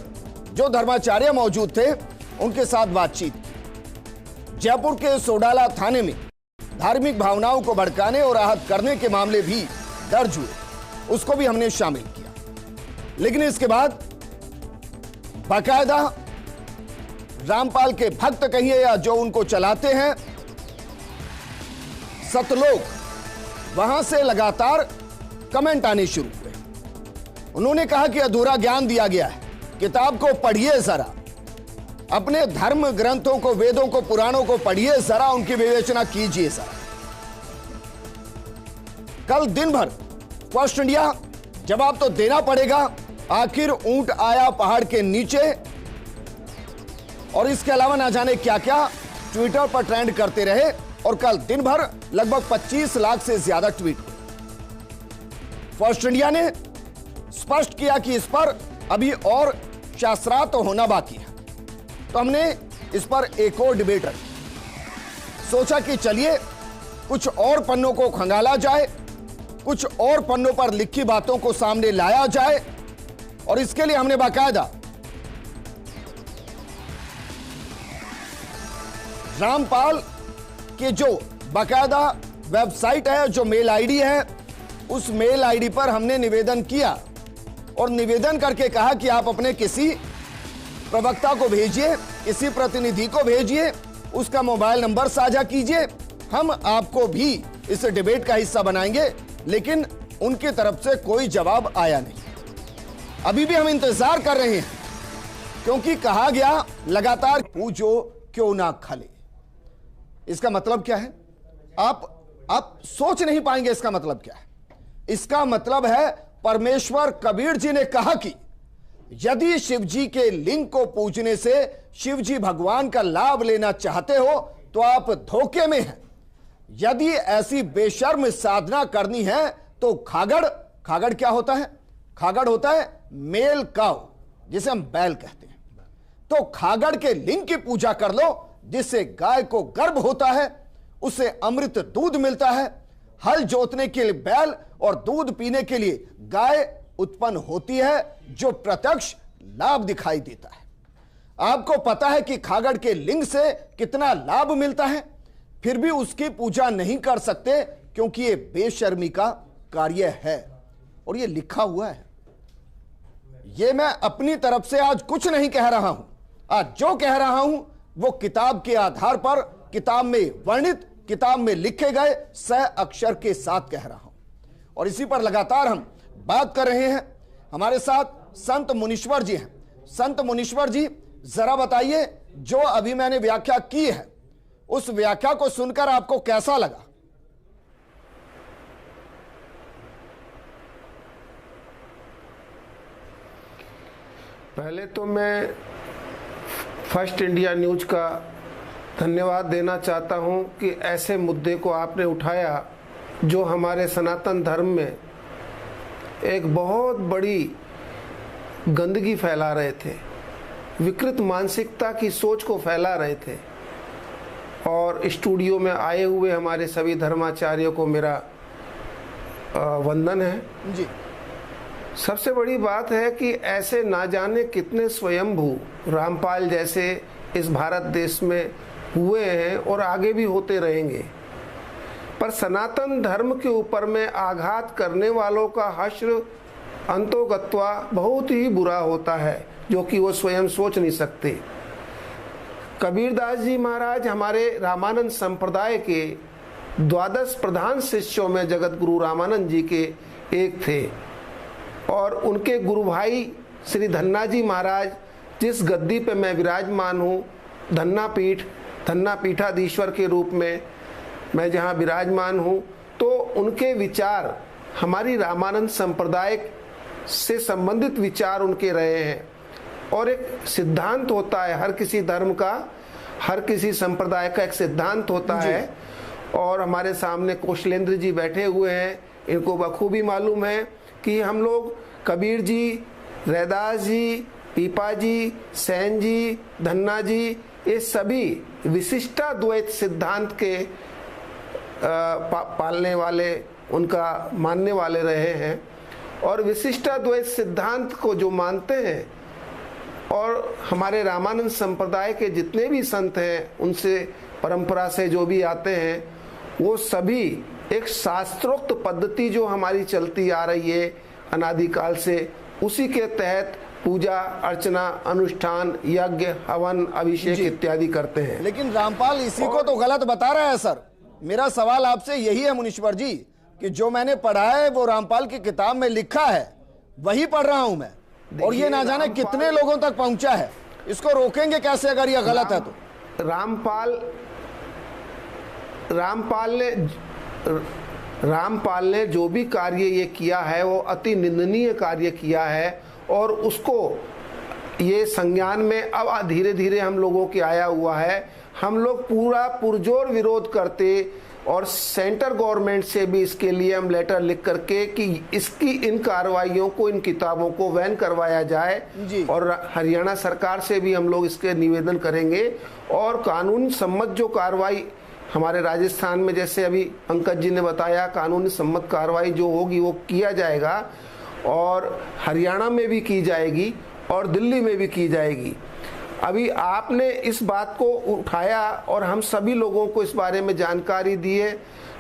जो धर्माचार्य मौजूद थे, उनके साथ बातचीत की। जयपुर के सोडाला थाने में धार्मिक भावनाओं को भड़काने और आहत करने के मामले भी दर्ज हुए, उसको भी हमने शामिल किया। लेकिन इसके बाद बाकायदा रामपाल के भक्त कहिए या जो उनको चलाते हैं सतलोक, वहां से लगातार कमेंट आने शुरू हुए। उन्होंने कहा कि अधूरा ज्ञान दिया गया है, किताब को पढ़िए जरा, अपने धर्म ग्रंथों को, वेदों को, पुराणों को पढ़िए जरा, उनकी विवेचना कीजिए जरा। कल दिन भर फर्स्ट इंडिया जवाब तो देना पड़ेगा, आखिर ऊंट आया पहाड़ के नीचे, और इसके अलावा ना जाने क्या क्या ट्विटर पर ट्रेंड करते रहे, और कल दिन भर लगभग 25 लाख से ज्यादा ट्वीट हुए। फर्स्ट इंडिया ने स्पष्ट किया कि इस पर अभी और शास्त्रार्थ होना बाकी है, तो हमने इस पर एक और डिबेट रखी। सोचा कि चलिए कुछ और पन्नों को खंगाला जाए, कुछ और पन्नों पर लिखी बातों को सामने लाया जाए, और इसके लिए हमने बाकायदा रामपाल के जो बाकायदा वेबसाइट है, जो मेल आईडी है, उस मेल आईडी पर हमने निवेदन किया, और निवेदन करके कहा कि आप अपने किसी प्रवक्ता को भेजिए, किसी प्रतिनिधि को भेजिए, उसका मोबाइल नंबर साझा कीजिए, हम आपको भी इस डिबेट का हिस्सा बनाएंगे। लेकिन उनकी तरफ से कोई जवाब आया नहीं। अभी भी हम इंतजार कर रहे हैं, क्योंकि कहा गया लगातार पूछो क्यों ना खले। इसका मतलब क्या है? आप सोच नहीं पाएंगे इसका मतलब क्या है। इसका मतलब है परमेश्वर कबीर जी ने कहा कि यदि शिव जी के लिंग को पूजने से शिव जी भगवान का लाभ लेना चाहते हो तो आप धोखे में हैं। यदि ऐसी बेशर्म साधना करनी है तो खागड़ क्या होता है? खागड़ होता है मेल काव, जिसे हम बैल कहते हैं। तो खागड़ के लिंग की पूजा कर लो, जिससे गाय को गर्भ होता है, उसे अमृत दूध मिलता है। हल जोतने के लिए बैल और दूध पीने के लिए गाय उत्पन्न होती है, जो प्रत्यक्ष लाभ दिखाई देता है। आपको पता है कि खागड़ के लिंग से कितना लाभ मिलता है, फिर भी उसकी पूजा नहीं कर सकते, क्योंकि यह बेशर्मी का कार्य है। और यह लिखा हुआ है। यह मैं अपनी तरफ से आज कुछ नहीं कह रहा हूं। आज जो कह रहा हूं वो किताब के आधार पर, किताब में वर्णित, किताब में लिखे गए सह अक्षर के साथ कह रहा हूं। और इसी पर लगातार हम बात कर रहे हैं। हमारे साथ संत मुनीश्वर जी हैं। संत मुनीश्वर जी, जरा बताइए, जो अभी मैंने व्याख्या की है, उस व्याख्या को सुनकर आपको कैसा लगा? पहले तो मैं फर्स्ट इंडिया न्यूज का धन्यवाद देना चाहता हूं कि ऐसे मुद्दे को आपने उठाया जो हमारे सनातन धर्म में एक बहुत बड़ी गंदगी फैला रहे थे, विकृत मानसिकता की सोच को फैला रहे थे। और स्टूडियो में आए हुए हमारे सभी धर्माचार्यों को मेरा वंदन है जी। सबसे बड़ी बात है कि ऐसे ना जाने कितने स्वयंभू रामपाल जैसे इस भारत देश में हुए हैं और आगे भी होते रहेंगे, पर सनातन धर्म के ऊपर में आघात करने वालों का हश्र अंतोगत्वा बहुत ही बुरा होता है, जो कि वो स्वयं सोच नहीं सकते। कबीरदास जी महाराज हमारे रामानंद संप्रदाय के 12 प्रधान शिष्यों में जगत गुरु रामानंद जी के एक थे। और उनके गुरु भाई श्री धन्ना जी महाराज, जिस गद्दी पे मैं विराजमान हूँ, धन्ना पीठाधीश्वर के रूप में मैं जहाँ विराजमान हूँ, तो उनके विचार हमारी रामानंद संप्रदाय से संबंधित विचार उनके रहे हैं। और एक सिद्धांत होता है हर किसी धर्म का, हर किसी संप्रदाय का एक सिद्धांत होता है। और हमारे सामने कौशलेंद्र जी बैठे हुए हैं, इनको बखूबी मालूम है कि हम लोग कबीर जी, रैदास जी, पीपा जी, सैन जी, धन्ना जी, ये सभी विशिष्टाद्वैत सिद्धांत के पालने वाले, उनका मानने वाले रहे हैं। और विशिष्टाद्वैत सिद्धांत को जो मानते हैं, और हमारे रामानंद संप्रदाय के जितने भी संत हैं, उनसे परंपरा से जो भी आते हैं, वो सभी एक शास्त्रोक्त पद्धति जो हमारी चलती आ रही है अनादिकाल से, उसी के तहत पूजा अर्चना, अनुष्ठान, यज्ञ, हवन, अभिषेक इत्यादि करते हैं। लेकिन रामपाल इसी को तो गलत बता रहा है सर। मेरा सवाल आपसे यही है मुनीश्वर जी, कि जो मैंने पढ़ा है वो रामपाल की किताब में लिखा है, वही पढ़ रहा हूं मैं, और ये ना जाने कितने लोगों तक पहुंचा है। इसको रोकेंगे कैसे अगर ये गलत है तो? रामपाल ने जो भी कार्य ये किया है वो अति निंदनीय कार्य किया है, और उसको ये संज्ञान में अब धीरे धीरे हम लोगों के आया हुआ है। हम लोग पूरा पुरजोर विरोध करते, और सेंटर गवर्नमेंट से भी इसके लिए हम लेटर लिख करके कि इसकी इन कार्रवाइयों को, इन किताबों को बैन करवाया जाए। और हरियाणा सरकार से भी हम लोग इसके निवेदन करेंगे, और कानून सम्मत जो कार्रवाई हमारे राजस्थान में, जैसे अभी पंकज जी ने बताया, कानूनी सम्मत कार्रवाई जो होगी वो किया जाएगा, और हरियाणा में भी की जाएगी और दिल्ली में भी की जाएगी। अभी आपने इस बात को उठाया और हम सभी लोगों को इस बारे में जानकारी दी है,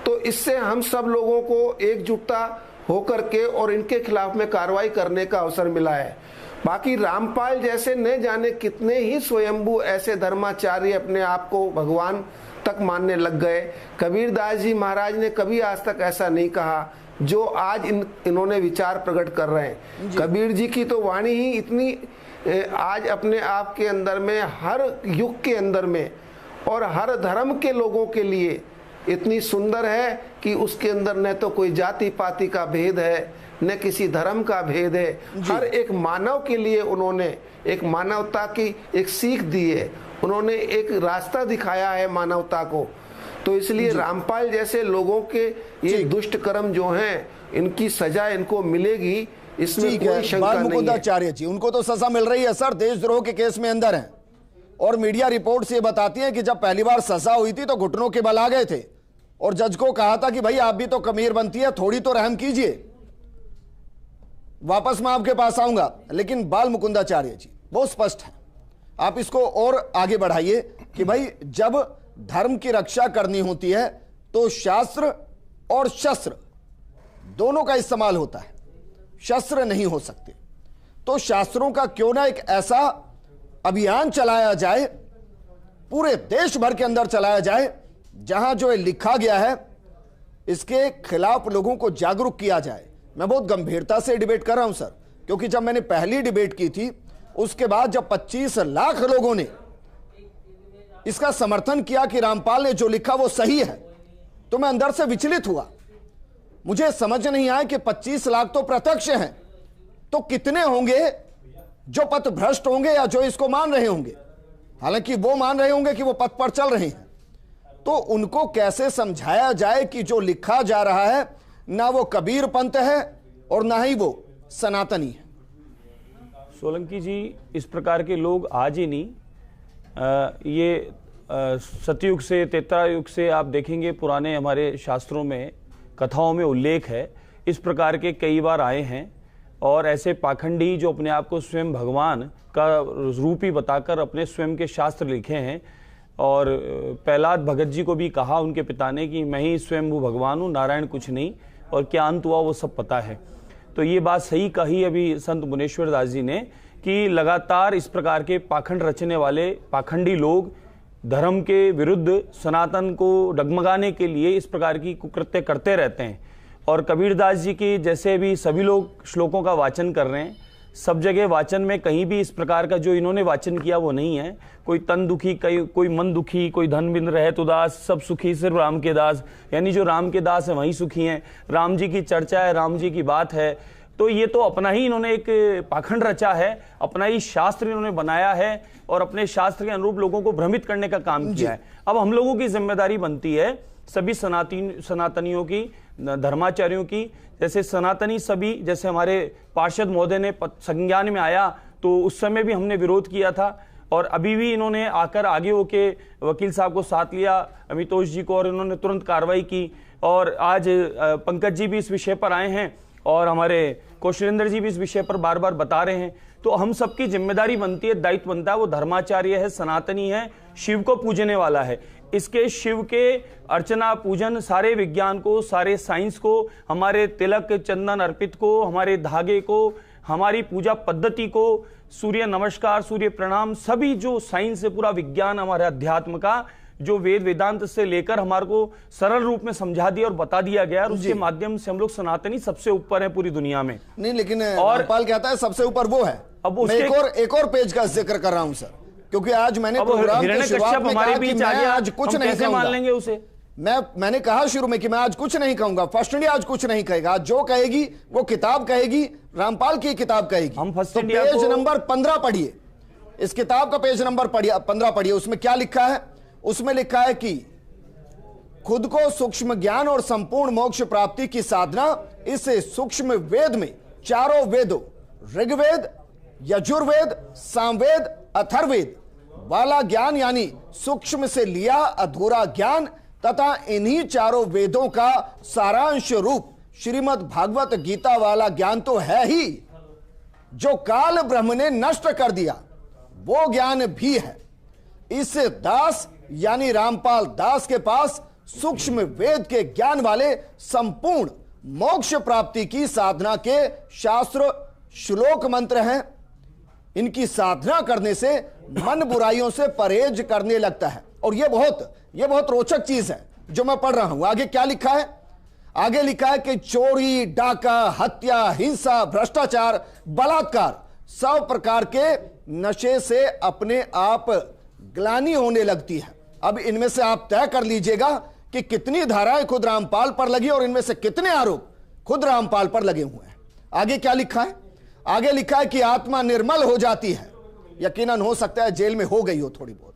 तो इससे हम सब लोगों को एकजुटता होकर के और इनके खिलाफ में कार्रवाई करने का अवसर मिला है। बाकी रामपाल जैसे न जाने कितने ही स्वयंभू ऐसे धर्माचार्य अपने आप को भगवान तक मानने लग गए। कबीरदास जी महाराज ने कभी आज तक ऐसा नहीं कहा जो आज इन्होंने विचार प्रकट कर रहे हैं। कबीर जी की तो वाणी ही इतनी आज अपने आप के अंदर में, हर युग के अंदर में और हर धर्म के लोगों के लिए इतनी सुंदर है कि उसके अंदर न तो कोई जाति पाति का भेद है, न किसी धर्म का भेद है। हर एक मानव के लिए उन्होंने एक मानवता की एक सीख दी है, उन्होंने एक रास्ता दिखाया है मानवता को। तो इसलिए रामपाल जैसे लोगों के ये दुष्ट कर्म जो हैं, इनकी सजा इनको मिलेगी, इसमें ठीक कोई है, शंका बाल नहीं है। मुकुंदाचार्य जी, उनको तो सजा मिल रही है सर, देशद्रोह के केस में अंदर हैं। और मीडिया रिपोर्ट्स ये बताती हैं कि जब पहली बार सजा हुई थी तो घुटनों के बल आ गए थे और जज को कहा था कि भाई आप भी तो कमीर बनती है, थोड़ी तो रहम कीजिए, वापस मैं आपके पास आऊंगा। लेकिन बाल मुकुंदाचार्य जी बहुत स्पष्ट है, आप इसको और आगे बढ़ाइए कि भाई जब धर्म की रक्षा करनी होती है तो शास्त्र और शस्त्र दोनों का इस्तेमाल होता है, शस्त्र नहीं हो सकते। तो शास्त्रों का क्यों ना एक ऐसा अभियान चलाया जाए, पूरे देश भर के अंदर चलाया जाए, जहां जो लिखा गया है इसके खिलाफ लोगों को जागरूक किया जाए। मैं बहुत गंभीरता से डिबेट कर रहा हूं सर, क्योंकि जब मैंने पहली डिबेट की थी उसके बाद जब 25 लाख लोगों ने इसका समर्थन किया कि रामपाल ने जो लिखा वो सही है, तो मैं अंदर से विचलित हुआ। मुझे समझ नहीं आया कि 25 लाख तो प्रत्यक्ष हैं, तो कितने होंगे जो पथ भ्रष्ट होंगे या जो इसको मान रहे होंगे। हालांकि वो मान रहे होंगे कि वो पथ पर चल रहे हैं, तो उनको कैसे समझाया जाए कि जो लिखा जा रहा है ना वो कबीर पंथ है और ना ही वो सनातनी है। सोलंकी जी, इस प्रकार के लोग आज ही नहीं, ये सतयुग से त्रेता युग से आप देखेंगे पुराने हमारे शास्त्रों में कथाओं में उल्लेख है, इस प्रकार के कई बार आए हैं। और ऐसे पाखंडी जो अपने आप को स्वयं भगवान का रूप ही बताकर अपने स्वयं के शास्त्र लिखे हैं, और प्रहलाद भगत जी को भी कहा उनके पिता ने कि मैं ही स्वयं वो भगवान हूँ, नारायण कुछ नहीं, और क्या अंत हुआ वो सब पता है। तो ये बात सही कही अभी संत मुनेश्वर दास जी ने कि लगातार इस प्रकार के पाखंड रचने वाले पाखंडी लोग धर्म के विरुद्ध सनातन को डगमगाने के लिए इस प्रकार की कुकृत्य करते रहते हैं। और कबीरदास जी की जैसे भी सभी लोग श्लोकों का वाचन कर रहे हैं, सब जगह वाचन में कहीं भी इस प्रकार का जो इन्होंने वाचन किया वो नहीं है। कोई तन दुखी, कोई मन दुखी, कोई धन बिन रहे तो दास, सब सुखी सिर्फ राम के दास, यानी जो राम के दास है वही सुखी हैं। राम जी की चर्चा है, राम जी की बात है। तो ये तो अपना ही इन्होंने एक पाखंड रचा है, अपना ही शास्त्र इन्होंने बनाया है और अपने शास्त्र के अनुरूप लोगों को भ्रमित करने का काम किया है। अब हम लोगों की जिम्मेदारी बनती है, सभी सनातनियों की, धर्माचार्यों की, जैसे सनातनी सभी, जैसे हमारे पार्षद महोदय ने संज्ञान में आया तो उस समय भी हमने विरोध किया था, और अभी भी इन्होंने आकर आगे होके वकील साहब को साथ लिया, अमितोष जी को, और इन्होंने तुरंत कार्रवाई की। और आज पंकज जी भी इस विषय पर आए हैं और हमारे कौशलेंद्र जी भी इस विषय पर बार बार बता रहे हैं। तो हम सबकी जिम्मेदारी बनती है, दायित्व बनता है, वो धर्माचार्य है, सनातनी है, शिव को पूजने वाला है, इसके शिव के अर्चना पूजन सारे विज्ञान को, सारे साइंस को, हमारे तिलक चंदन अर्पित को, हमारे धागे को, हमारी पूजा पद्धति को, सूर्य नमस्कार, सूर्य प्रणाम, सभी जो साइंस है, पूरा विज्ञान हमारे अध्यात्म का जो वेद वेदांत से लेकर हमारे को सरल रूप में समझा दिया और बता दिया गया, और उसके माध्यम से हम लोग सनातनी सबसे ऊपर है पूरी दुनिया में। नहीं, लेकिन रामपाल कहता है सबसे ऊपर वो है। अब मैं एक और पेज का जिक्र कर रहा हूं सर, क्योंकि आज मैंने प्रोग्राम की शुरुआत में कहा कि मैं आज कुछ नहीं कहूंगा। मान लेंगे उसे, मैंने कहा शुरू में कि मैं आज कुछ नहीं कहूंगा, फर्स्ट इंडिया आज कुछ नहीं कहेगा, आज जो कहेगी वो किताब कहेगी, रामपाल की किताब कहेगी। हम फर्स्ट तो इंडिया पेज नंबर 15 पढ़िए, इस किताब का पेज नंबर 15 पढ़िए। उसमें क्या लिखा है? उसमें लिखा है कि खुद को सूक्ष्म ज्ञान और संपूर्ण मोक्ष प्राप्ति की साधना इस सूक्ष्म वेद में चारों वेदों ऋग्वेद, यजुर्वेद, सामवेद, अथर्ववेद वाला ज्ञान, यानी सूक्ष्म से लिया अधूरा ज्ञान तथा इन्हीं चारों वेदों का सारांश रूप श्रीमद् भागवत गीता वाला ज्ञान तो है ही, जो काल ब्रह्म ने नष्ट कर दिया वो ज्ञान भी है। इस दास यानी रामपाल दास के पास सूक्ष्म वेद के ज्ञान वाले संपूर्ण मोक्ष प्राप्ति की साधना के शास्त्र श्लोक मंत्र हैं। इनकी साधना करने से मन बुराइयों से परहेज करने लगता है। और यह बहुत रोचक चीज है जो मैं पढ़ रहा हूं। आगे क्या लिखा है? आगे लिखा है कि चोरी, डाका, हत्या, हिंसा, भ्रष्टाचार, बलात्कार, सब प्रकार के नशे से अपने आप ग्लानि होने लगती है। अब इनमें से आप तय कर लीजिएगा कि कितनी धाराएं खुद रामपाल पर लगी और इनमें से कितने आरोप खुद रामपाल पर लगे हुए हैं। आगे क्या लिखा है? आगे लिखा है कि आत्मा निर्मल हो जाती है, यकीनन हो सकता है जेल में हो गई हो थोड़ी बहुत।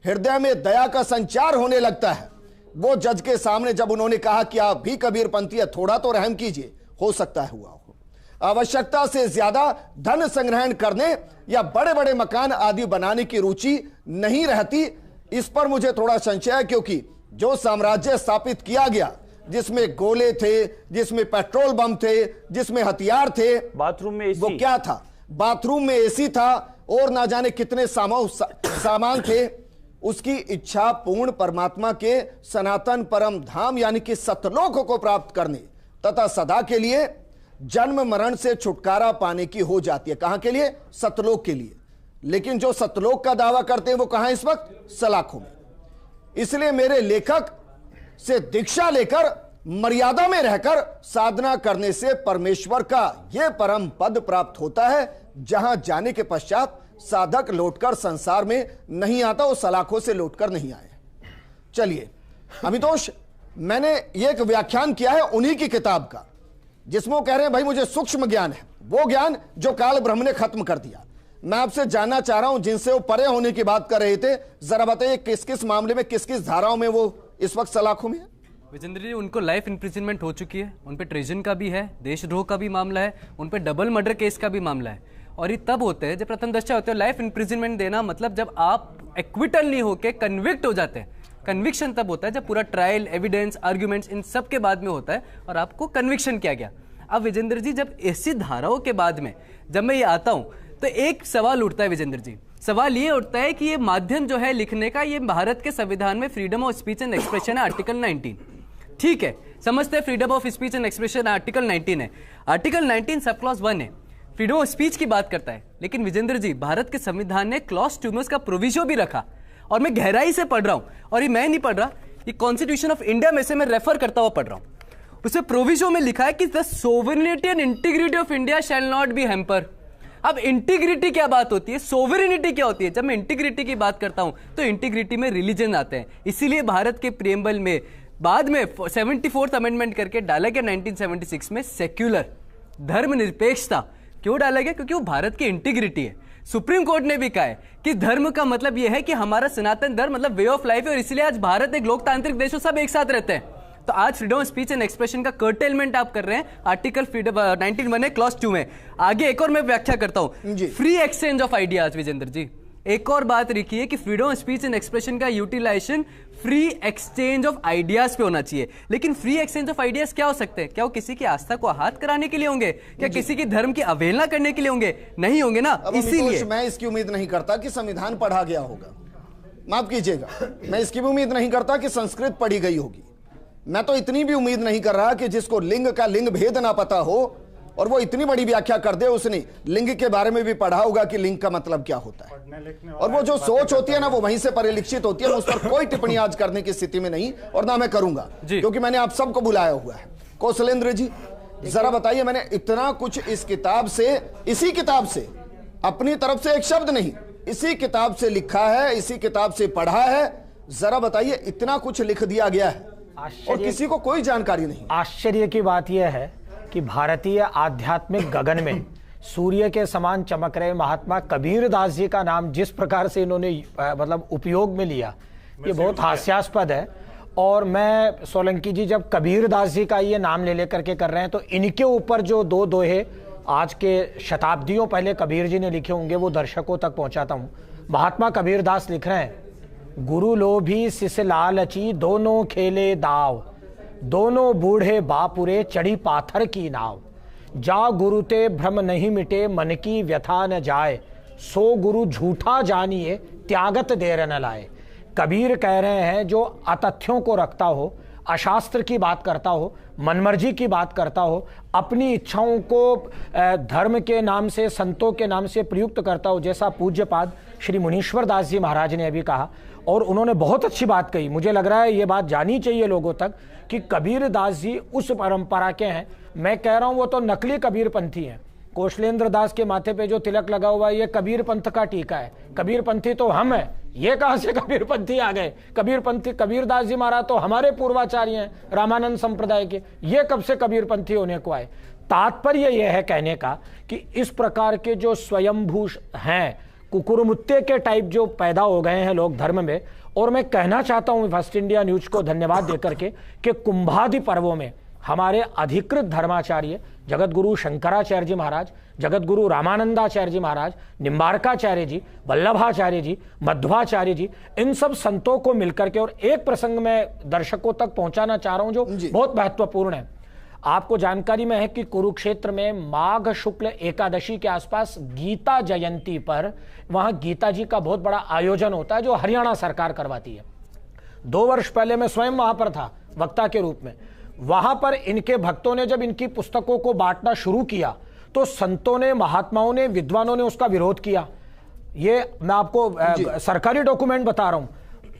हृदय में दया का संचार होने लगता है। वो जज के सामने जब उन्होंने कहा कि आप भी कबीरपंथी है, थोड़ा तो रहम कीजिए, हो सकता है हुआ हो। आवश्यकता से ज्यादा धन संग्रहण करने या बड़े बड़े मकान आदि बनाने की रुचि नहीं रहती। इस पर मुझे थोड़ा संशय है, क्योंकि जो साम्राज्य स्थापित किया गया, जिसमें गोले थे, जिसमें पेट्रोल बम थे, जिसमें हथियार थे, बाथरूम में एसी, वो क्या था? बाथरूम में एसी था और ना जाने कितने सामान थे। उसकी इच्छा पूर्ण परमात्मा के सनातन परम धाम यानी कि सतलोक को प्राप्त करने तथा सदा के लिए जन्म मरण से छुटकारा पाने की हो जाती है। कहां के लिए? सतलोक के लिए। लेकिन जो सतलोक का दावा करते हैं वो कहां इस वक्त? सलाखों में। इसलिए मेरे लेखक से दीक्षा लेकर मर्यादा में रहकर साधना करने से परमेश्वर का यह परम पद प्राप्त होता है, जहां जाने के पश्चात साधक लौटकर संसार में नहीं आता, वो सलाखों से लौटकर नहीं आए। चलिए अमितोष, मैंने ये एक व्याख्यान किया है उन्हीं की किताब का, जिसमें वो कह रहे हैं भाई मुझे सूक्ष्म ज्ञान है, वो ज्ञान जो काल ब्रह्म ने खत्म कर दिया। मैं आपसे जानना चाह रहा हूं, जिनसे वो परे होने की बात कर रहे थे, जरा बताइए किस किस मामले में, किस किस धाराओं में वो इस वक्त सलाखों में है? विजेंद्र जी, उनको लाइफ इम्प्रिजनमेंट हो चुकी है, उन पे ट्रेजन का भी है, देशद्रोह का भी मामला है, उन पे डबल मर्डर केस का भी मामला है। और ये तब होते हैं जब प्रथम दृष्टया होते हैं। लाइफ इम्प्रिजनमेंट देना मतलब जब आप एक्विटल नहीं होके कन्विक्ट हो जाते हैं। कन्विक्शन तब होता है जब पूरा ट्रायल, एविडेंस, आर्ग्यूमेंट्स इन सब के बाद में होता है और आपको कन्विक्शन किया गया। अब विजेंद्र जी, जब ऐसी धाराओं के बाद में जब मैं ये आता हूं तो एक सवाल उठता है विजेंद्र जी। सवाल ये उठता है कि ये माध्यम जो है लिखने का, ये भारत के संविधान में freedom of speech and expression है, आर्टिकल 19। ठीक है, समझते हैं freedom of speech and expression article 19 है। आर्टिकल 19 सब क्लॉज 1 है, फ्रीडम ऑफ स्पीच की बात करता है। लेकिन विजेंद्र जी, भारत के संविधान ने क्लॉज 2 में उसका प्रोविजो भी रखा, और मैं गहराई से पढ़ रहा हूं, और ये मैं नहीं पढ़ रहा, ये कॉन्स्टिट्यूशन ऑफ इंडिया में से मैं रेफर करता हुआ पढ़ रहा हूं। उसमें प्रोविजो में लिखा है कि the sovereignty and integrity of India shall not be hamper. अब इंटीग्रिटी क्या बात होती है, सोवरेनिटी क्या होती है? जब मैं इंटीग्रिटी की बात करता हूं तो इंटीग्रिटी में रिलीजन आते हैं। इसीलिए भारत के प्रियम्बल में बाद में 74th अमेंडमेंट करके डाला गया 1976 में सेक्युलर, धर्मनिरपेक्षता। क्यों डाला गया? क्योंकि वो भारत की इंटीग्रिटी है। सुप्रीम कोर्ट ने भी कहा है कि धर्म का मतलब यह है कि हमारा सनातन धर्म मतलब वे ऑफ लाइफ है, और इसलिए आज भारत एक लोकतांत्रिक देश, सब एक साथ रहते हैं। तो आज freedom of speech and expression का कर्टेलमेंट आप कर रहे हैं आर्टिकल 19(1) है क्लॉज 2 में। आगे एक और मैं व्याख्या करता हूं, free exchange of ideas. Vijender ji, एक और बात लिखी है कि freedom of speech and expression का utilization free exchange of ideas पे होना चाहिए। लेकिन फ्री एक्सचेंज ऑफ आइडियाज क्या हो सकते हैं? क्या वो किसी की आस्था को आहत कराने के लिए होंगे? क्या किसी की धर्म की अवहेलना करने के लिए होंगे? नहीं होंगे ना। इसीलिए मैं इसकी उम्मीद नहीं करता कि संविधान पढ़ा गया होगा, माफ कीजिएगा, मैं इसकी भी उम्मीद नहीं करता कि संस्कृत पढ़ी गई होगी। मैं तो इतनी भी उम्मीद नहीं कर रहा कि जिसको लिंग का लिंग भेद ना पता हो और वो इतनी बड़ी व्याख्या कर दे, उसने लिंग के बारे में भी पढ़ा होगा कि लिंग का मतलब क्या होता है। और वो जो सोच होती है ना, वो वहीं से परिलक्षित होती है। उस पर कोई टिप्पणी आज करने की स्थिति में नहीं, और ना मैं करूंगा, क्योंकि मैंने आप सबको बुलाया हुआ है। कौशलेंद्र जी, जरा बताइए, मैंने इतना कुछ इस किताब से, इसी किताब से, अपनी तरफ से एक शब्द नहीं, इसी किताब से लिखा है, इसी किताब से पढ़ा है। जरा बताइए, इतना कुछ लिख दिया गया है और किसी को कोई जानकारी नहीं। आश्चर्य की बात यह है कि भारतीय आध्यात्मिक गगन में सूर्य के समान चमक रहे महात्मा कबीर दास जी का नाम जिस प्रकार से इन्होंने मतलब उपयोग में लिया, ये बहुत हास्यास्पद है। और मैं सोलंकी जी, जब कबीर दास जी का ये नाम ले लेकर के कर रहे हैं, तो इनके ऊपर जो दो दोहे आज के शताब्दियों पहले कबीर जी ने लिखे होंगे वो दर्शकों तक पहुंचाता हूं। महात्मा कबीर दास लिख रहे हैं, गुरु लोभी सिस लालची दोनों खेले दाव, दोनों बूढ़े बापुरे चढ़ी पाथर की नाव, जा गुरु ते भ्रम नहीं मिटे मन की व्यथा न जाए, सो गुरु झूठा जानिए त्यागत देर न लाए। कबीर कह रहे हैं, जो अतथ्यों को रखता हो, अशास्त्र की बात करता हो, मनमर्जी की बात करता हो, अपनी इच्छाओं को धर्म के नाम से, संतों के नाम से प्रयुक्त करता हो, जैसा पूज्यपाद श्री मुनीश्वर दास जी महाराज ने अभी कहा, और उन्होंने बहुत अच्छी बात कही। मुझे लग रहा है ये बात जानी चाहिए लोगों तक कि कबीर दास जी उस परंपरा के हैं। मैं कह रहा हूं वो तो नकली कबीर पंथी हैं। कौशलेंद्र दास के माथे पे जो तिलक लगा हुआ है, ये कबीर पंथ का टीका है। कबीर पंथी तो हम हैं, ये कहां से कबीर पंथी आ गए? कबीर पंथी, कबीर दास जी महाराज तो हमारे पूर्वाचार्य हैं रामानंद संप्रदाय के, ये कब से कबीर पंथी होने को आए? तात्पर्य यह है कहने का कि इस प्रकार के जो स्वयंभू हैं, कुकुरमुत्ते के टाइप जो पैदा हो गए हैं लोग धर्म में। और मैं कहना चाहता हूं फर्स्ट इंडिया न्यूज को धन्यवाद देकर के कि कुंभादि पर्वों में हमारे अधिकृत धर्माचार्य जगत गुरु शंकराचार्य जी महाराज, जगत गुरु रामानंदाचार्य जी महाराज, निम्बारकाचार्य जी, वल्लभाचार्य जी, मध्वाचार्य जी, इन सब संतों को मिलकर के, और एक प्रसंग में दर्शकों तक पहुंचाना चाह रहा हूं जो बहुत महत्वपूर्ण है। आपको जानकारी में है कि कुरुक्षेत्र में माघ शुक्ल एकादशी के आसपास गीता जयंती पर वहां गीता जी का बहुत बड़ा आयोजन होता है जो हरियाणा सरकार करवाती है। 2 वर्ष पहले मैं स्वयं वहां पर था वक्ता के रूप में। वहां पर इनके भक्तों ने जब इनकी पुस्तकों को बांटना शुरू किया तो संतों ने, महात्माओं ने, विद्वानों ने उसका विरोध किया। ये मैं आपको सरकारी डॉक्यूमेंट बता रहा हूं।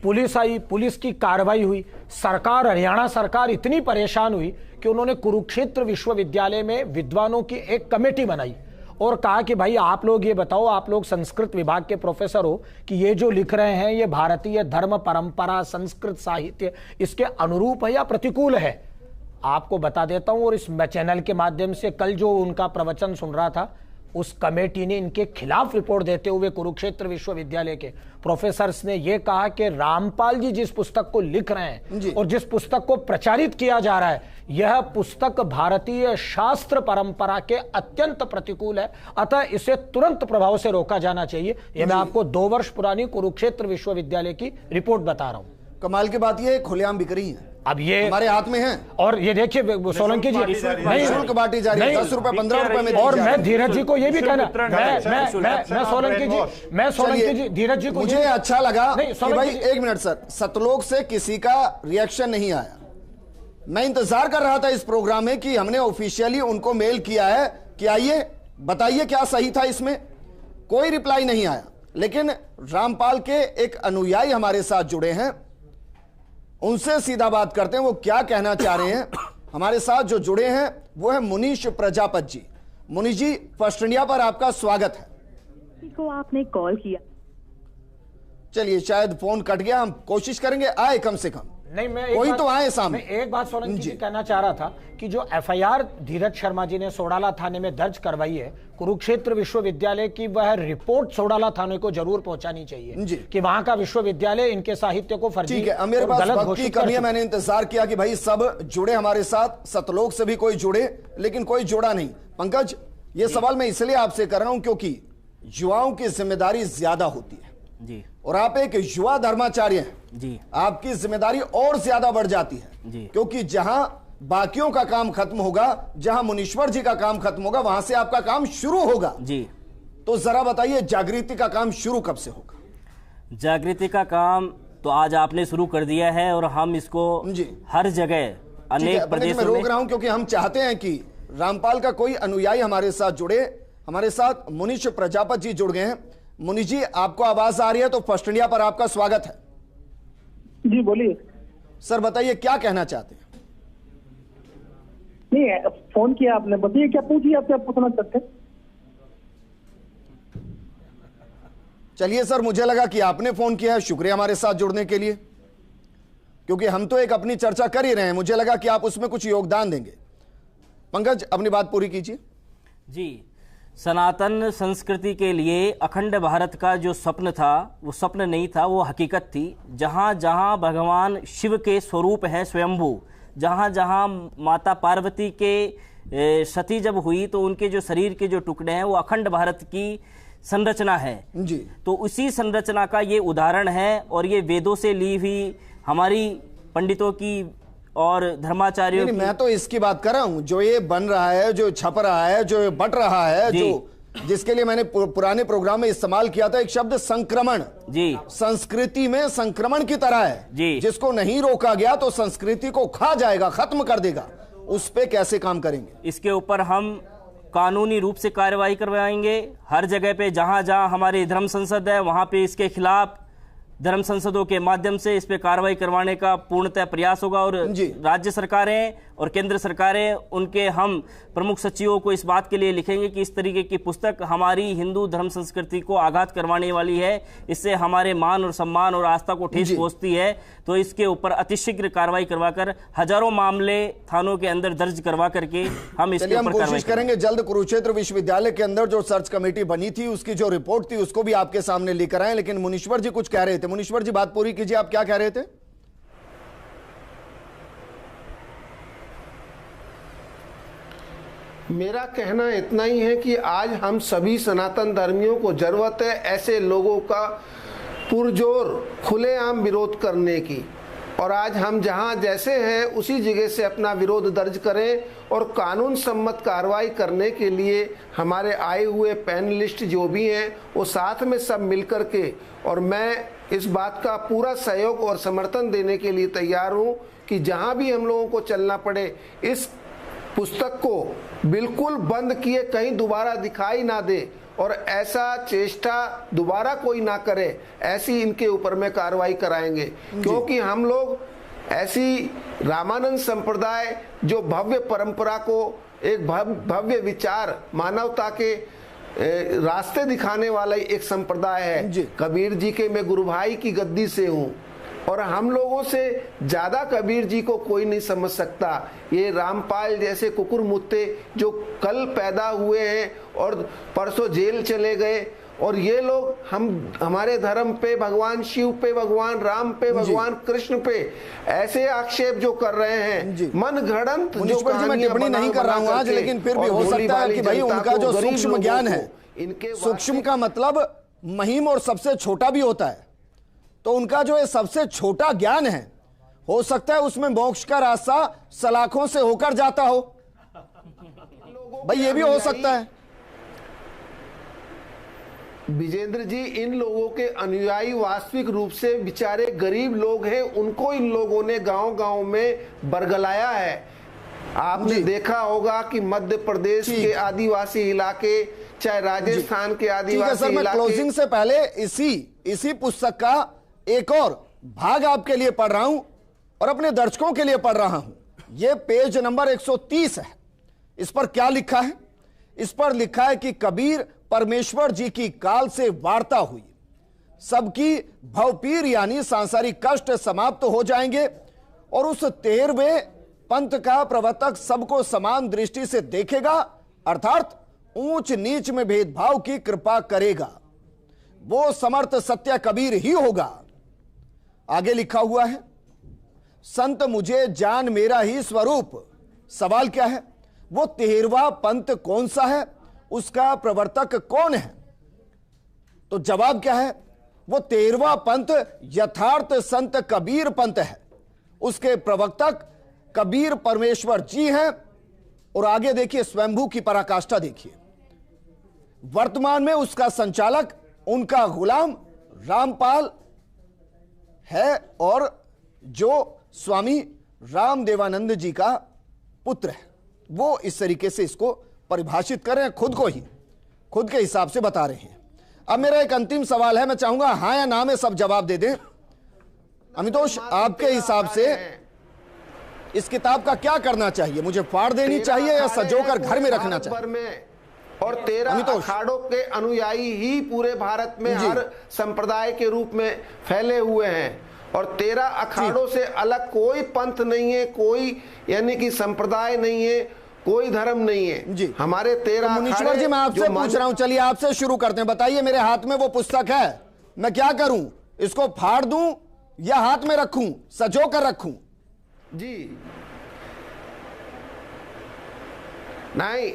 पुलिस आई, पुलिस की कार्रवाई हुई, सरकार, हरियाणा सरकार इतनी परेशान हुई कि उन्होंने कुरुक्षेत्र विश्वविद्यालय में विद्वानों की एक कमेटी बनाई और कहा कि भाई आप लोग ये बताओ, आप लोग संस्कृत विभाग के प्रोफेसर हो, कि ये जो लिख रहे हैं ये भारतीय धर्म परंपरा, संस्कृत साहित्य इसके अनुरूप है या प्रतिकूल है। आपको बता देता हूं, और इस चैनल के माध्यम से कल जो उनका प्रवचन सुन रहा था, उस कमेटी ने इनके खिलाफ रिपोर्ट देते हुए कुरुक्षेत्र विश्वविद्यालय के प्रोफेसर्स ने यह कहा कि रामपाल जी जिस पुस्तक को लिख रहे हैं और जिस पुस्तक को प्रचारित किया जा रहा है, यह पुस्तक भारतीय शास्त्र परंपरा के अत्यंत प्रतिकूल है, अतः इसे तुरंत प्रभाव से रोका जाना चाहिए। यह मैं आपको 2 वर्ष पुरानी कुरुक्षेत्र विश्वविद्यालय की रिपोर्ट बता रहा हूं। कमाल की बात यह है, खुलेआम बिक रही है, अब ये हमारे हाथ में है। और ये देखिए सोलंकी जी, नहीं शुल्क बांटी जा रही है, 10 रुपए 15 रुपए में। और मैं धीरज जी को ये भी कहना, मैं सोलंकी जी धीरज जी को, मुझे अच्छा लगा कि भाई 1 मिनट सर, सतलोक से किसी का रिएक्शन नहीं आया। मैं इंतजार कर रहा था इस प्रोग्राम में कि हमने ऑफिशियली उनको मेल किया है कि आइए बताइए क्या सही था इसमें, कोई रिप्लाई नहीं आया। लेकिन रामपाल के एक अनुयायी हमारे साथ जुड़े हैं, उनसे सीधा बात करते हैं, वो क्या कहना चाह रहे हैं। हमारे साथ जो जुड़े हैं वो है मुनीश प्रजापत जी। मुनीश जी, फर्स्ट इंडिया पर आपका स्वागत है। को आपने कॉल किया, चलिए शायद फोन कट गया, हम कोशिश करेंगे आए कम से कम। नहीं, मैं कोई तो आए सामने। मैं एक बात सोलंकी जी कहना चाह रहा था कि जो एफआईआर धीरज शर्मा जी ने सोडाला थाने में दर्ज करवाई है कुरुक्षेत्र विश्वविद्यालय की, वह रिपोर्ट सोडाला थाने को जरूर पहुंचानी चाहिए कि वहां का विश्वविद्यालय इनके साहित्य को फर्जी, ठीक है। मेरे पास वक्त की कमी है, मैंने इंतजार किया कि भाई सब जुड़े हमारे साथ, सतलोक से भी कोई जुड़े, लेकिन कोई जुड़ा नहीं। पंकज, ये सवाल मैं इसलिए आपसे कर रहा हूं क्योंकि युवाओं की जिम्मेदारी ज्यादा होती है जी, और आप एक युवा धर्माचार्य हैं जी, आपकी जिम्मेदारी और ज्यादा बढ़ जाती है जी। क्योंकि जहां बाकियों का काम खत्म होगा, जहां मुनीश्वर जी का काम खत्म होगा, वहां से आपका काम शुरू होगा जी। तो जरा बताइए जागृति का काम शुरू कब से होगा? जागृति का काम तो आज आपने शुरू कर दिया है और हम इसको हर जगह अनेक प्रदेशों में रोक रहा हूं क्योंकि हम चाहते हैं कि रामपाल का कोई अनुयायी हमारे साथ जुड़े। हमारे साथ मुनीश प्रजापत जी जुड़ गए हैं। मुनीश जी, आपको आवाज आ रही है तो फर्स्ट इंडिया पर आपका स्वागत है। जी बोलिए सर, बताइए क्या कहना चाहते हैं? नहीं, फोन किया आपने, बताइए क्या पूछिए, आप क्या पूछना चाहते हैं? चलिए सर, मुझे लगा कि आपने फोन किया है, शुक्रिया हमारे साथ जुड़ने के लिए, क्योंकि हम तो एक अपनी चर्चा कर ही रहे हैं, मुझे लगा कि आप उसमें कुछ योगदान देंगे। पंकज, अपनी बात पूरी कीजिए। जी, सनातन संस्कृति के लिए अखंड भारत का जो स्वप्न था वो स्वप्न नहीं था, वो हकीकत थी। जहाँ जहाँ भगवान शिव के स्वरूप है स्वयंभू, जहाँ जहाँ माता पार्वती के सती जब हुई तो उनके जो शरीर के जो टुकड़े हैं वो अखंड भारत की संरचना है जी। तो उसी संरचना का ये उदाहरण है और ये वेदों से ली हुई हमारी पंडितों की और धर्माचार्यों की। मैं तो इसकी बात कर रहा हूं जो ये बन रहा है, जो छप रहा है, जो बट रहा है, जो जिसके लिए मैंने पुराने प्रोग्राम में इस्तेमाल किया था एक शब्द संक्रमण जी, संस्कृति में संक्रमण की तरह है जी। जिसको नहीं रोका गया तो संस्कृति को खा जाएगा, खत्म कर देगा। उस पे कैसे काम करेंगे? इसके ऊपर हम कानूनी रूप से कार्रवाई करवाएंगे। हर जगह पे जहां जहां हमारी धर्म संसद है वहां पे इसके खिलाफ धर्म संसदों के माध्यम से इस पे कार्रवाई करवाने का पूर्णतः प्रयास होगा। और राज्य सरकारें और केंद्र सरकारें, उनके हम प्रमुख सचिवों को इस बात के लिए लिखेंगे कि इस तरीके की पुस्तक हमारी हिंदू धर्म संस्कृति को आघात करवाने वाली है, इससे हमारे मान और सम्मान और आस्था को ठेस पहुंचती है, तो इसके ऊपर अतिशीघ्र कार्रवाई करवाकर हजारों मामले थानों के अंदर दर्ज करवा करके हम इसके ऊपर कोशिश करेंगे जल्द कुरुक्षेत्र विश्वविद्यालय के अंदर जो सर्च कमेटी बनी थी उसकी जो रिपोर्ट थी उसको भी आपके सामने लेकर आए। लेकिन मुनीश्वर जी कुछ कह रहे थे। मुनीश्वर जी, बात पूरी कीजिए, आप क्या कह रहे थे? मेरा कहना इतना ही है कि आज हम सभी सनातन धर्मियों को जरूरत है ऐसे लोगों का पुरजोर खुलेआम विरोध करने की, और आज हम जहां जैसे हैं उसी जगह से अपना विरोध दर्ज करें और कानून सम्मत कार्रवाई करने के लिए हमारे आए हुए पैनलिस्ट जो भी हैं वो साथ में सब मिलकर के, और मैं इस बात का पूरा सहयोग और समर्थन देने के लिए तैयार हूं कि जहां भी हम लोगों को चलना पड़े इस पुस्तक को बिल्कुल बंद किए कहीं दोबारा दिखाई ना दे, और ऐसा चेष्टा दोबारा कोई ना करे, ऐसी इनके ऊपर में कार्रवाई कराएंगे। क्योंकि हम लोग ऐसी रामानंद संप्रदाय जो भव्य परंपरा को एक भव्य विचार मानवता के रास्ते दिखाने वाला एक संप्रदाय है। कबीर जी के मैं गुरु भाई की गद्दी से हूँ, और हम लोगों से ज्यादा कबीर जी को कोई नहीं समझ सकता। ये रामपाल जैसे कुकुर मुत्ते जो कल पैदा हुए हैं और परसों जेल चले गए, और ये लोग हमारे धर्म पे, भगवान शिव पे, भगवान राम पे, भगवान कृष्ण पे ऐसे आक्षेप जो कर रहे हैं, मन घड़ंत जो मैं टिप्पणी नहीं कर रहा हूं आज, लेकिन फिर भी हो सकता है कि भाई उनका जो सूक्ष्म ज्ञान है, सूक्ष्म का मतलब महीम और सबसे छोटा भी होता है, तो उनका जो ये सबसे छोटा ज्ञान है, हो सकता है उसमें मोक्ष का रास्ता सलाखों से होकर जाता हो। भाई ये भी हो सकता है। विजेंद्र जी, इन लोगों के अनुयायी वास्तविक रूप से बेचारे गरीब लोग हैं, उनको इन लोगों ने गांव-गांव में बरगलाया है। आपने देखा होगा कि मध्य प्रदेश के आदिवासी इलाके, चाहे राजस्थान के आदिवासी इलाके। क्लोजिंग से पहले इसी पुस्तक का एक और भाग आपके लिए पढ़ रहा हूं और अपने दर्शकों के लिए पढ़ रहा हूं। यह पेज नंबर 130 है। इस पर क्या लिखा है? इस पर लिखा है कि कबीर परमेश्वर जी की काल से वार्ता हुई, सबकी भवपीर यानी सांसारिक कष्ट समाप्त हो जाएंगे और उस 13वें पंथ का प्रवर्तक सबको समान दृष्टि से देखेगा, अर्थात ऊंच नीच में भेदभाव की कृपा करेगा। वो समर्थ सत्य कबीर ही होगा। आगे लिखा हुआ है, संत मुझे जान मेरा ही स्वरूप। सवाल क्या है? वो 13वां पंथ कौन सा है, उसका प्रवर्तक कौन है? तो जवाब क्या है? वो 13वां पंथ यथार्थ संत कबीर पंथ है, उसके प्रवर्तक कबीर परमेश्वर जी हैं। और आगे देखिए, स्वयंभू की पराकाष्ठा देखिए। वर्तमान में उसका संचालक उनका गुलाम रामपाल है, और जो स्वामी रामदेवानंद जी का पुत्र है। वो इस तरीके से इसको परिभाषित कर रहे हैं, खुद के हिसाब से बता रहे हैं। अब मेरा एक अंतिम सवाल है, मैं चाहूंगा हां या ना में सब जवाब दे दें। अमितोष, आपके हिसाब से इस किताब का क्या करना चाहिए? मुझे फाड़ देनी चाहिए या सजोकर घर में रखना चाहिए? और 13 अखाड़ों के अनुयायी ही पूरे भारत में हर संप्रदाय के रूप में फैले हुए हैं, और 13 अखाड़ों से अलग कोई पंथ नहीं है, कोई यानी कि संप्रदाय नहीं है, कोई धर्म नहीं है जी। हमारे 13 मुनीश्वर जी, मैं आपसे पूछ रहा हूं, चलिए आपसे शुरू करते हैं। बताइए, मेरे हाथ में वो पुस्तक है, मैं क्या करूं? इसको फाड़ दूं या हाथ में रखूं, सजो कर रखूं? जी नहीं,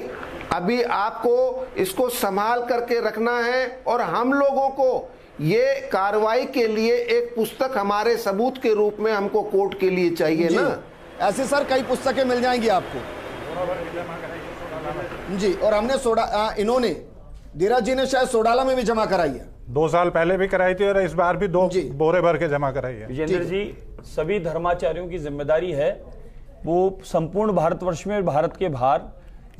अभी आपको इसको संभाल करके रखना है, और हम लोगों को ये कार्रवाई के लिए एक पुस्तक हमारे सबूत के रूप में हमको कोर्ट के लिए चाहिए ना। ऐसे सर कई पुस्तकें मिल जाएंगी आपको जी। और हमने इन्होंने धीरज जी ने शायद सोडाला में भी जमा कराई है, 2 साल पहले भी कराई थी, और इस बार भी 2 बोरे भर के जमा कराई है। विजेंद्र जी, सभी धर्माचार्यों की जिम्मेदारी है वो संपूर्ण भारतवर्ष में, भारत के बाहर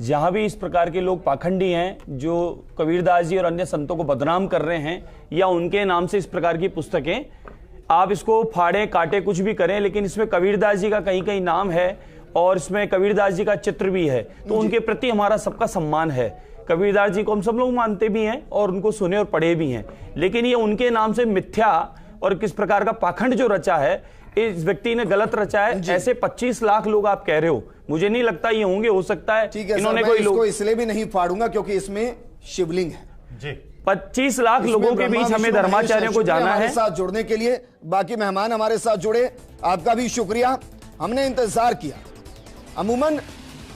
जहां भी इस प्रकार के लोग पाखंडी हैं जो कबीरदास जी और अन्य संतों को बदनाम कर रहे हैं, या उनके नाम से इस प्रकार की पुस्तकें, आप इसको फाड़ें, काटे, कुछ भी करें, लेकिन इसमें कबीरदास जी का कहीं कहीं नाम है और इसमें कबीरदास जी का चित्र भी है, तो उनके प्रति हमारा सबका सम्मान है। कबीरदास जी को हम सब लोग मानते भी हैं और उनको सुने और पढ़े भी हैं, लेकिन ये उनके नाम से मिथ्या और किस प्रकार का पाखंड जो रचा है, इस व्यक्ति ने गलत रचा है। ऐसे 25 लाख लोग आप कह रहे हो, मुझे नहीं लगता ये होंगे, हो सकता है इन्होंने कोई लोग, इसलिए भी नहीं फाड़ूंगा क्योंकि इसमें शिवलिंग है जी। 25 लाख लोगों के बीच हमें धर्माचार्यों को जाना है। साथ जुड़ने के लिए बाकी मेहमान हमारे साथ जुड़े, आपका भी शुक्रिया। हमने इंतजार किया। अमूमन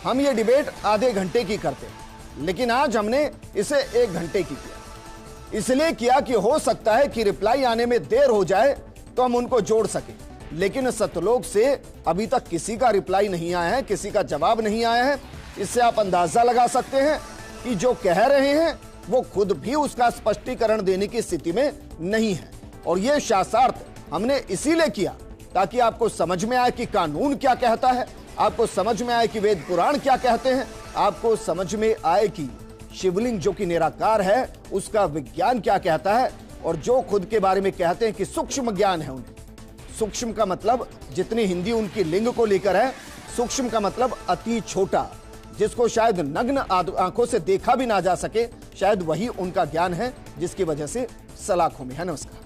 हम ये डिबेट आधे घंटे की करते हैं, लेकिन आज हमने इसे 1 घंटे की किया। इसलिए किया कि हो सकता है कि रिप्लाई आने में देर हो जाए तो हम उनको जोड़ सके, लेकिन सतलोक से अभी तक किसी का रिप्लाई नहीं आया है, किसी का जवाब नहीं आया है। इससे आप अंदाजा लगा सकते हैं कि जो कह रहे हैं वो खुद भी उसका स्पष्टीकरण देने की स्थिति में नहीं है। और यह शास्त्रार्थ हमने इसीलिए किया ताकि आपको समझ में आए कि कानून क्या कहता है, आपको समझ में आए कि वेद पुराण क्या कहते हैं, आपको समझ में आए कि शिवलिंग जो कि निराकार है उसका विज्ञान क्या कहता है। और जो खुद के बारे में कहते हैं कि सूक्ष्म ज्ञान है उन्हें, सूक्ष्म का मतलब जितनी हिंदी उनकी लिंग को लेकर है, सूक्ष्म का मतलब अति छोटा, जिसको शायद नग्न आंखों से देखा भी ना जा सके, शायद वही उनका ज्ञान है जिसकी वजह से सलाखों में है। नमस्कार।